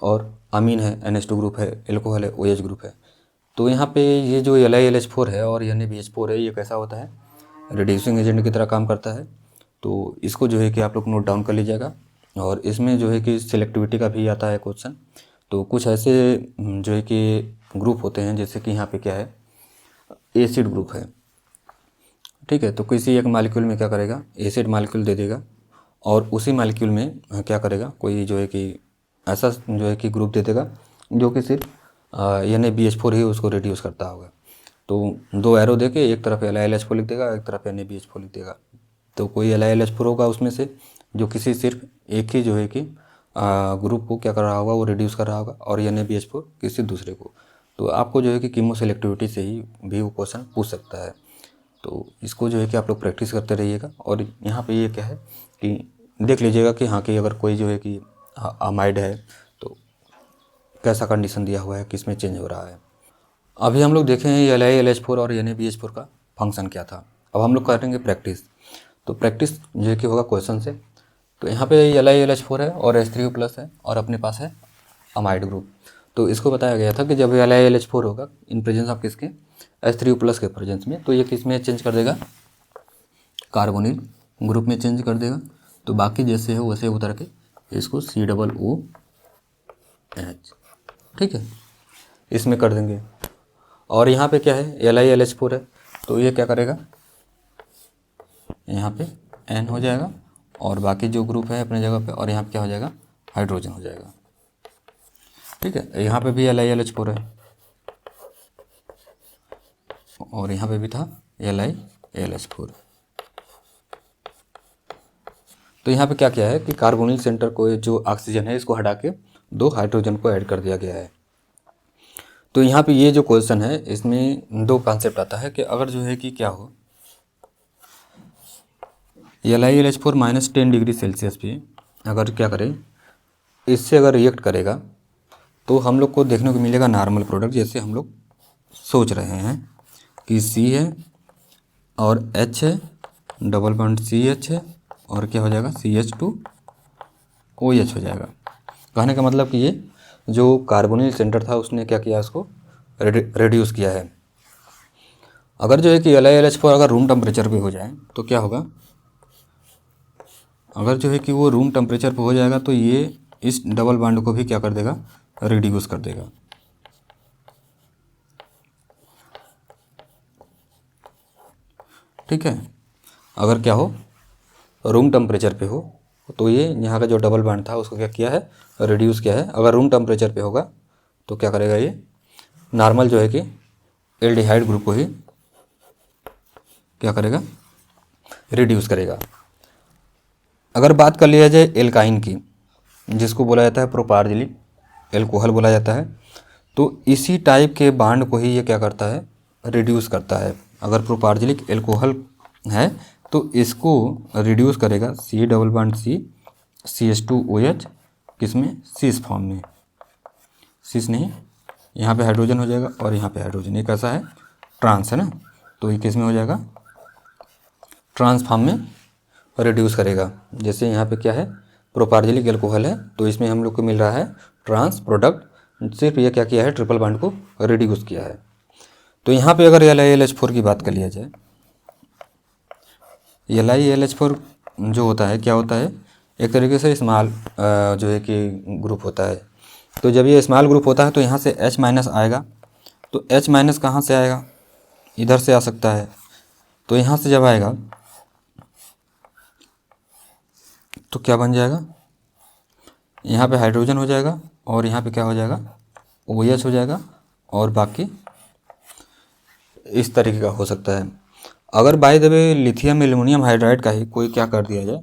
और अमीन है, NH2 ग्रुप है, एल्कोहल है, OH ग्रुप है। तो यहाँ पे ये जो LiLH4 है और NaBH4 है, ये कैसा होता है, रिड्यूसिंग एजेंट की तरह काम करता है। तो इसको जो है कि आप लोग नोट डाउन कर लीजिएगा। और इसमें जो है कि सिलेक्टिविटी का भी आता है क्वेश्चन। तो कुछ ऐसे जो है कि ग्रुप होते हैं, जैसे कि यहाँ पे क्या है, एसिड ग्रुप है, ठीक है। तो किसी एक मालिक्यूल में क्या करेगा, एसिड मालिक्यूल दे देगा, और उसी मालिक्यूल में क्या करेगा, कोई जो है कि ऐसा जो है कि ग्रुप दे देगा जो कि सिर्फ NaBH4 ही उसको रिड्यूस करता होगा। तो दो एरो दे के एक तरफ LiLH4 लिख देगा, एक तरफ NaBH4 लिख देगा। तो कोई LiLH4 होगा उसमें से जो किसी सिर्फ एक ही जो है कि ग्रुप को क्या कर रहा होगा, वो रिड्यूस कर रहा होगा, और NaBH4 किसी दूसरे को। तो आपको जो है कि कीमो सेलेक्टिविटी से ही भी वो क्वेश्चन पूछ सकता है। तो इसको जो है कि आप लोग प्रैक्टिस करते रहिएगा। और यहाँ पे ये क्या है कि देख लीजिएगा कि हाँ कि अगर कोई जो है कि अमाइड है तो कैसा कंडीशन दिया हुआ है, किस में चेंज हो रहा है। अभी हम लोग देखे हैं LiLH4 और NaBH4 का फंक्शन क्या था। अब हम लोग करेंगे प्रैक्टिस। तो प्रैक्टिस जो है कि होगा क्वेश्चन से। तो यहाँ पे LiLH4 है और H3O प्लस है, और अपने पास है अमाइड ग्रुप। तो इसको बताया गया था कि जब LiLH4 होगा इन प्रेजेंस ऑफ किसके, H3O प्लस के प्रेजेंस में, तो ये किस में चेंज कर देगा, कार्बोनिल ग्रुप में चेंज कर देगा। तो बाकी जैसे है वैसे उतर के इसको COOH, ठीक है, इसमें कर देंगे। और यहाँ पे क्या है, LiLH4 है, तो ये क्या करेगा, यहाँ पे N हो जाएगा, और बाकी जो ग्रुप है अपने जगह पे, और यहाँ पे क्या हो जाएगा, हाइड्रोजन हो जाएगा, ठीक है। यहाँ पे भी LiLH4 है, और यहाँ पे भी था LiLH4। तो यहाँ पे क्या किया है कि कार्बोनिल सेंटर को जो ऑक्सीजन है इसको हटा के दो हाइड्रोजन को ऐड कर दिया गया है। तो यहाँ पे ये जो क्वेश्चन है इसमें दो कॉन्सेप्ट आता है कि अगर जो है कि क्या हो, LiLH4 -10 डिग्री सेल्सियस पे अगर क्या करे, इससे अगर रिएक्ट करेगा तो हम लोग को देखने को मिलेगा नॉर्मल प्रोडक्ट। जैसे हम लोग सोच रहे हैं कि C है और H है, डबल बॉन्ड CH है, और क्या हो जाएगा, CH2OH हो जाएगा। कहने का मतलब कि ये जो कार्बोनिल सेंटर था उसने क्या किया, उसको रिड्यूस किया है। अगर जो है कि LiLH4 अगर रूम टेम्परेचर पे हो जाए तो क्या होगा, अगर जो है कि वो रूम टेम्परेचर पे हो जाएगा तो ये इस डबल बॉन्ड को भी क्या कर देगा, रिड्यूस कर देगा, ठीक है। अगर क्या हो, रूम टेम्परेचर पे हो, तो ये यहाँ का जो डबल बॉन्ड था उसको क्या किया है, रिड्यूस किया है। अगर रूम टेम्परेचर पे होगा तो क्या करेगा, ये नॉर्मल जो है कि एल्डिहाइड ग्रुप को ही क्या करेगा, रिड्यूस करेगा। अगर बात कर लिया जाए एल्काइन की, जिसको बोला जाता है प्रोपार्जिलिक एल्कोहल बोला जाता है, तो इसी टाइप के बॉन्ड को ही ये क्या करता है, रिड्यूस करता है। अगर प्रोपार्जिलिक एल्कोहल है तो इसको रिड्यूस करेगा C double bond C CH2OH, किसमें, सीस फॉर्म में, सीस नहीं, यहाँ पे हाइड्रोजन हो जाएगा और यहाँ पे हाइड्रोजन, ये कैसा है, ट्रांस है ना, तो ये किस में हो जाएगा, ट्रांस फॉर्म में रिड्यूस करेगा। जैसे यहाँ पे क्या है, प्रोपार्जिलिक अल्कोहल है, तो इसमें हम लोग को मिल रहा है ट्रांस प्रोडक्ट, सिर्फ ये क्या किया है, ट्रिपल बॉन्ड को रिड्यूस किया है। तो यहाँ पे अगर LiAlH4 की बात कर लिया जाए, LiAlH4 जो होता है क्या होता है, एक तरीके से स्मॉल जो है कि ग्रुप होता है। तो जब ये स्मॉल ग्रुप होता है तो यहाँ से H- आएगा, तो H- कहाँ से आएगा, इधर से आ सकता है। तो यहाँ से जब आएगा तो क्या बन जाएगा, यहाँ पे हाइड्रोजन हो जाएगा और यहाँ पे क्या हो जाएगा, OH हो जाएगा, और बाकी इस तरीके का हो सकता है। अगर by the way lithium aluminium hydride का ही कोई क्या कर दिया जाए,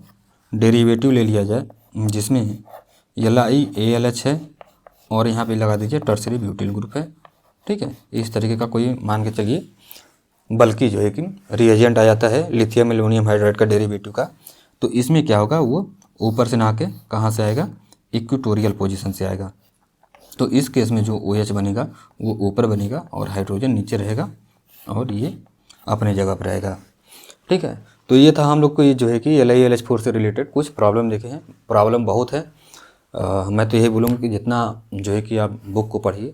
डेरिवेटिव ले लिया जाए, जिसमें LiAlH है और यहाँ पे लगा दीजिए टर्सरी ब्यूटिल ग्रुप है, ठीक है, इस तरीके का कोई मान के चलिए, बल्कि जो है कि रिएजेंट आ जाता है लिथियम एल्युमिनियम हाइड्राइड का डेरिवेटिव का, तो इसमें क्या होगा, वो ऊपर से ना के कहाँ से आएगा, इक्वेटोरियल पोजीशन से आएगा। तो इस केस में जो OH बनेगा वो ऊपर बनेगा और हाइड्रोजन नीचे रहेगा और ये अपने जगह पर रहेगा, ठीक है। तो ये था हम लोग को ये जो है कि LiAlH4 से रिलेटेड कुछ प्रॉब्लम देखे हैं। प्रॉब्लम बहुत है, मैं तो यही बोलूँगा कि जितना जो है कि आप बुक को पढ़िए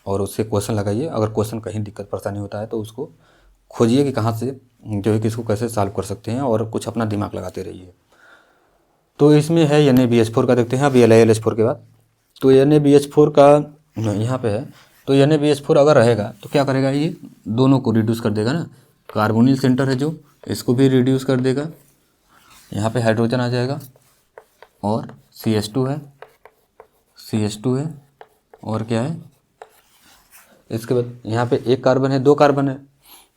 और उससे क्वेश्चन लगाइए। अगर क्वेश्चन कहीं दिक्कत परेशानी होता है तो उसको खोजिए कि कहाँ से जो है कि इसको कैसे सॉल्व कर सकते हैं, और कुछ अपना दिमाग लगाते रहिए। तो इसमें है NaBH4 का, देखते हैं अब LiAlH4 के बाद। तो NaBH4 का यहाँ पे है, तो NaBH4 अगर रहेगा तो क्या करेगा, ये दोनों को रिड्यूस कर देगा ना। कार्बोनिल सेंटर है जो, इसको भी रिड्यूस कर देगा, यहाँ पे हाइड्रोजन आ जाएगा और CH2 है, CH2 है, और क्या है, इसके बाद यहाँ पे एक कार्बन है, दो कार्बन है,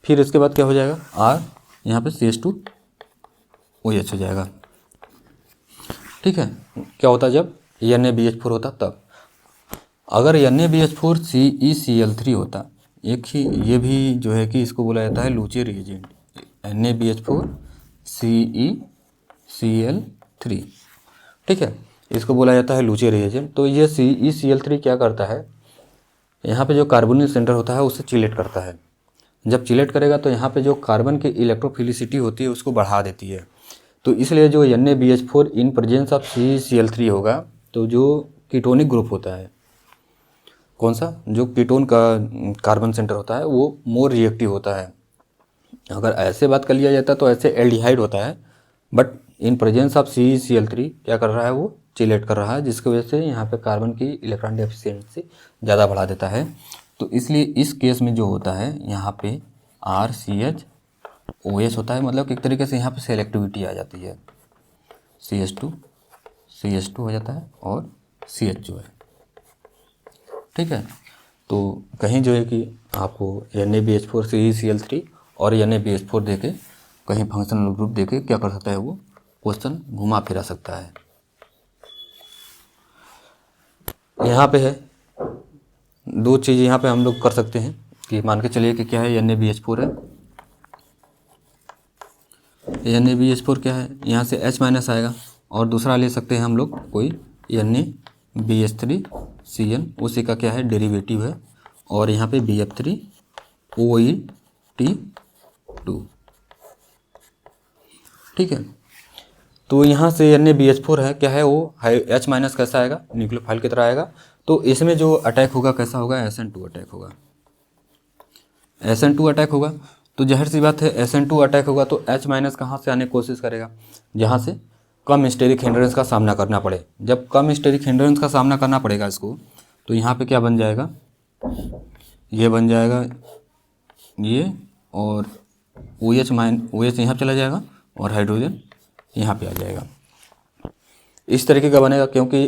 फिर इसके बाद क्या हो जाएगा, R, यहाँ पे CH2OH हो जाएगा, ठीक है। क्या होता है जब NaBH4 होता तब। अगर NaBH4 CeCl3 होता, एक ही ये भी जो है कि इसको बोला जाता है लूचे रिएजेंट, NaBH4 CeCl3, ठीक है, इसको बोला जाता है लूचे रिएजेंट। तो ये CeCl3 क्या करता है, यहाँ पे जो कार्बोनिल सेंटर होता है उससे चिलेट करता है। जब चिलेट करेगा तो यहाँ पे जो कार्बन की इलेक्ट्रोफिलिसिटी होती है उसको बढ़ा देती है। तो इसलिए जो NaBH4 in presence of CeCl3 होगा, तो जो कीटोनिक ग्रुप होता है, कौन सा, जो कीटोन का कार्बन सेंटर होता है वो मोर रिएक्टिव होता है। अगर ऐसे बात कर लिया जाता तो ऐसे एल्डिहाइड होता है, but in presence of CeCl3 क्या कर रहा है, वो चिलेट कर रहा है, जिसकी वजह से यहाँ पे कार्बन की इलेक्ट्रॉन डेफिशिएंसी ज़्यादा बढ़ा देता है। तो इसलिए इस केस में जो होता है यहाँ पे RCHOH होता है, मतलब एक तरीके से यहाँ पे सेलेक्टिविटी आ जाती है, CH2 हो जाता है और CH जो है, ठीक है। तो कहीं जो है कि आपको NaBH4 CeCl3 और NaBH4 देके कहीं फंक्शनल ग्रुप देके क्या कर सकता है, वो क्वेश्चन घुमा फिरा सकता है। यहाँ पे है दो चीज़ यहाँ पे हम लोग कर सकते हैं कि मान के चलिए कि क्या है, NaBH4 है, NaBH4 क्या है, यहाँ से H- आएगा, और दूसरा ले सकते हैं हम लोग कोई NaBH3Cl, उसी का क्या है, डेरिवेटिव है, और यहाँ पे BF3OET2, ठीक है। तो यहाँ से NaBH4 है, क्या है वो, H- कैसा आएगा, न्यूक्लियोफाइल की तरह आएगा। तो इसमें जो अटैक होगा कैसा होगा, SN2 अटैक होगा, SN2 अटैक होगा। तो जहर सी बात है, SN2 अटैक होगा तो H- कहाँ से आने की कोशिश करेगा, जहाँ से कम स्टेरिक हिंड्रेंस का सामना करना पड़े। जब कम स्टेरिक हिंड्रेंस का सामना करना पड़ेगा इसको, तो यहाँ पे क्या बन जाएगा, ये बन जाएगा ये, और OH यहाँ चला जाएगा और हाइड्रोजन यहाँ पे आ जाएगा, इस तरीके का बनेगा। क्योंकि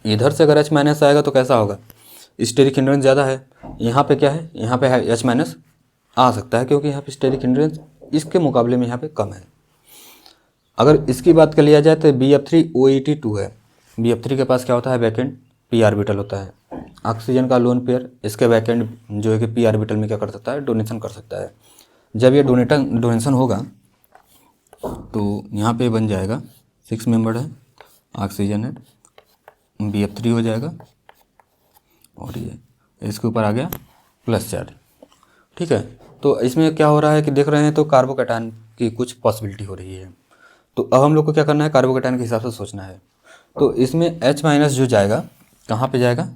इधर से अगर H- आएगा तो कैसा होगा, स्टेरिक हिंड्रेंस ज़्यादा है, यहाँ पे क्या है, यहाँ पे H- आ सकता है, क्योंकि यहाँ पे स्टेरिक हिंड्रेंस इसके मुकाबले में यहाँ पे कम है। अगर इसकी बात कर लिया जाए तो BF3OET2 है, BF3 के पास क्या होता है, बैकेंड p ऑर्बिटल होता है, ऑक्सीजन का लोन पेयर, इसके बैकेंड जो है कि p ऑर्बिटल में क्या कर सकता है, डोनेशन कर सकता है। जब ये डोनेशन होगा तो यहाँ पे बन जाएगा 6 मेंबर है, ऑक्सीजन है, BF3 हो जाएगा, और ये इसके ऊपर आ गया प्लस चार्ज, ठीक है। तो इसमें क्या हो रहा है कि देख रहे हैं तो कार्बोकैटायन की कुछ पॉसिबिलिटी हो रही है। तो अब हम लोग को क्या करना है, कार्बोकेटायन के हिसाब से सोचना है। तो इसमें H माइनस जो जाएगा कहाँ पे जाएगा,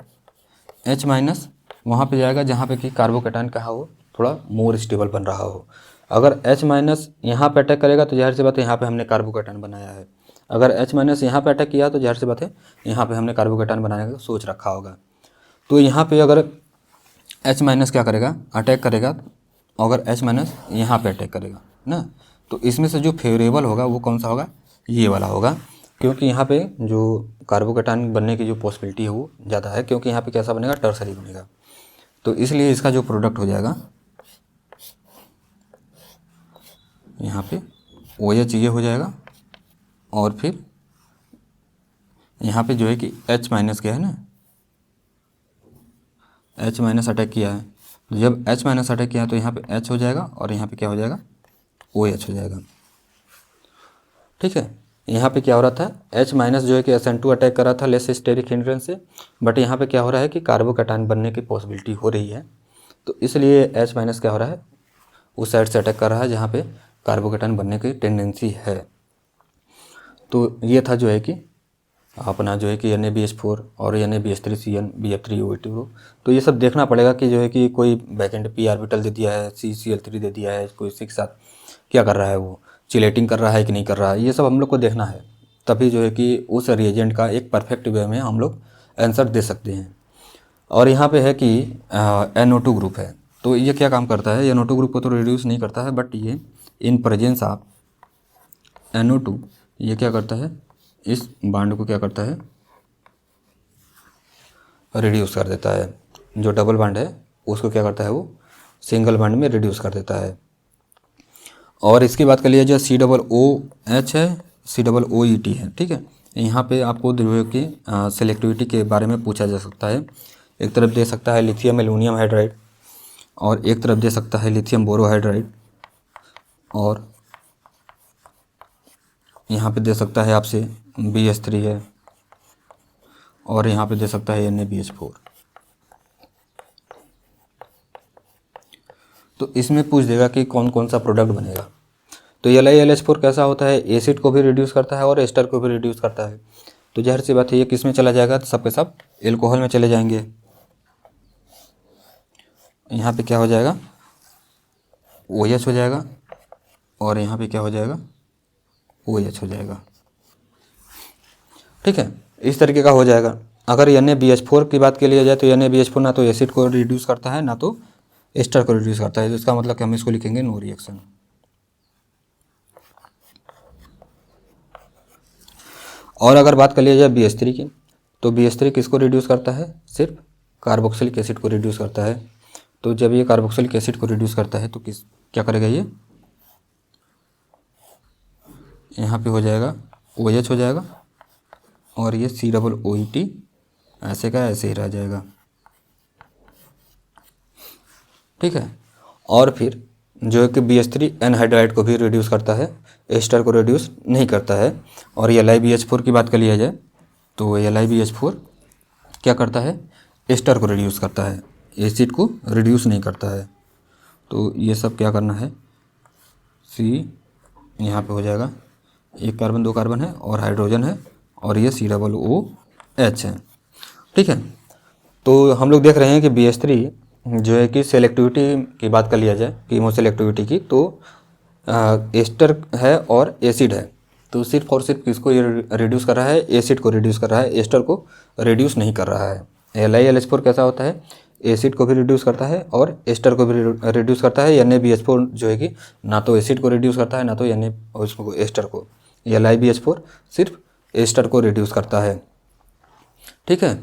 H माइनस वहाँ पे जाएगा जहाँ पे कि कार्बोकेटायन कहाँ हो, थोड़ा मोर स्टेबल बन रहा हो। अगर H माइनस यहाँ पे अटैक करेगा तो ज़ाहिर सी बात है यहाँ पे हमने कार्बोकेटायन बनाया है। अगर H माइनस यहाँ पे अटैक किया तो ज़ाहिर सी बात है यहाँ पे हमने कार्बोकेटायन बनाने का सोच रखा होगा। तो यहाँ पे अगर H माइनस क्या करेगा, अटैक करेगा, अगर H माइनस यहाँ पे अटैक करेगा ना, तो इसमें से जो फेवरेबल होगा वो कौन सा होगा, ये वाला होगा, क्योंकि यहाँ पे जो कार्बोकेटायन बनने की जो पॉसिबिलिटी है वो ज़्यादा है, क्योंकि यहाँ पे कैसा बनेगा, टर्सरी बनेगा। तो इसलिए इसका जो प्रोडक्ट हो जाएगा यहाँ पे OH ये हो जाएगा, और फिर यहाँ पे जो है कि H माइनस क्या है ना, H माइनस अटैक किया है। तो जब H माइनस अटैक किया है तो यहाँ पे H हो जाएगा और यहाँ पे क्या हो जाएगा, OH हो जाएगा। ठीक है, यहाँ पे क्या हो रहा था, H माइनस जो है कि SN2 अटैक कर रहा था लेस स्टेरिक हिंड्रेंस से, बट यहाँ पे क्या हो रहा है कि कार्बोकेटायन बनने की पॉसिबिलिटी हो रही है, तो इसलिए H माइनस क्या हो रहा है, उस साइड से अटैक कर रहा है जहाँ पे कार्बोकेटायन बनने की टेंडेंसी है। तो ये था जो है कि अपना जो है कि Na BH4 और Na BH3CN BF3OH2। तो ये सब देखना पड़ेगा कि जो है कि कोई बैकेंड p ऑर्बिटल दे दिया है, CCl3 दे दिया है, कोई 6 साथ क्या कर रहा है, वो चिलेटिंग कर रहा है कि नहीं कर रहा है, ये सब हम लोग को देखना है। तभी जो है कि उस रिएजेंट का एक परफेक्ट वे में हम लोग आंसर दे सकते हैं। और यहाँ पे है कि NO2 ग्रुप है, तो ये क्या काम करता है, NO2 ग्रुप को तो रिड्यूस नहीं करता है, बट ये इन प्रेजेंस ऑफ NO2 ये क्या करता है, इस बांड को क्या करता है, रिड्यूस कर देता है। जो डबल बांड है उसको क्या करता है, वो सिंगल बांड में रिड्यूस कर देता है। और इसकी बात कर लिया जाए COOH है, COOET है। ठीक है, यहाँ पे आपको जो है कि सेलेक्टिविटी के बारे में पूछा जा सकता है। एक तरफ दे सकता है लिथियम एल्यूमिनियम हाइड्राइड, और एक तरफ दे सकता है लिथियम बोरोहाइड्राइड, और यहाँ पे दे सकता है आपसे BH3 है, और यहाँ पे दे सकता है NaBH4। तो इसमें पूछ देगा कि कौन कौन सा प्रोडक्ट बनेगा। तो LiLH4 कैसा होता है, एसिड को भी रिड्यूस करता है और एस्टर को भी रिड्यूस करता है। तो ज़ाहिर सी बात है ये किस में चला जाएगा, तो सब के सब एल्कोहल में चले जाएंगे। यहाँ पे क्या हो जाएगा, OH हो जाएगा, और यहाँ पे क्या हो जाएगा, OH हो जाएगा। ठीक है, इस तरीके का हो जाएगा। अगर NaBH4 की बात के लिए जाए तो NaBH4 ना तो एसिड को रिड्यूस करता है ना तो एस्टर को रिड्यूस करता है, तो इसका मतलब कि हम इसको लिखेंगे नो रिएक्शन। और अगर बात कर लिया जाए BH3 की, तो BH3 किसको रिड्यूस करता है, सिर्फ कार्बोक्सिलिक एसिड को रिड्यूस करता है। तो जब ये कार्बोक्सिलिक एसिड को रिड्यूस करता है तो क्या करेगा, ये यहाँ पे हो जाएगा OH हो जाएगा, और ये COOET ऐसे का ऐसे ही रह जाएगा। ठीक है, और फिर जो है कि BH3 एनहाइड्राइड को भी रिड्यूस करता है, एस्टर को रिड्यूस नहीं करता है। और LiBH4 की बात कर लिया जाए तो LiBH4 क्या करता है, एस्टर को रिड्यूस करता है, एसिड को रिड्यूस नहीं करता है। तो ये सब क्या करना है, C यहाँ पे हो जाएगा, एक कार्बन 2 कार्बन है और हाइड्रोजन है, और ये COOH है। ठीक है, तो हम लोग देख रहे हैं कि BH3 जो है कि सेलेक्टिविटी की बात कर लिया जाए, कीमो सेलेक्टिविटी की, तो एस्टर है और एसिड है। तो सिर्फ और सिर्फ किसको ये रिड्यूस कर रहा है, एसिड को रिड्यूस कर रहा है, एस्टर को रिड्यूस नहीं कर रहा है। LiLH4 कैसा होता है, एसिड को भी रिड्यूस करता है और एस्टर को भी रिड्यूस करता है। NaBH4 जो है कि ना तो एसिड को रिड्यूस करता है ना तो एस्टर को। LiBH4 सिर्फ एस्टर को रिड्यूस करता है। ठीक है,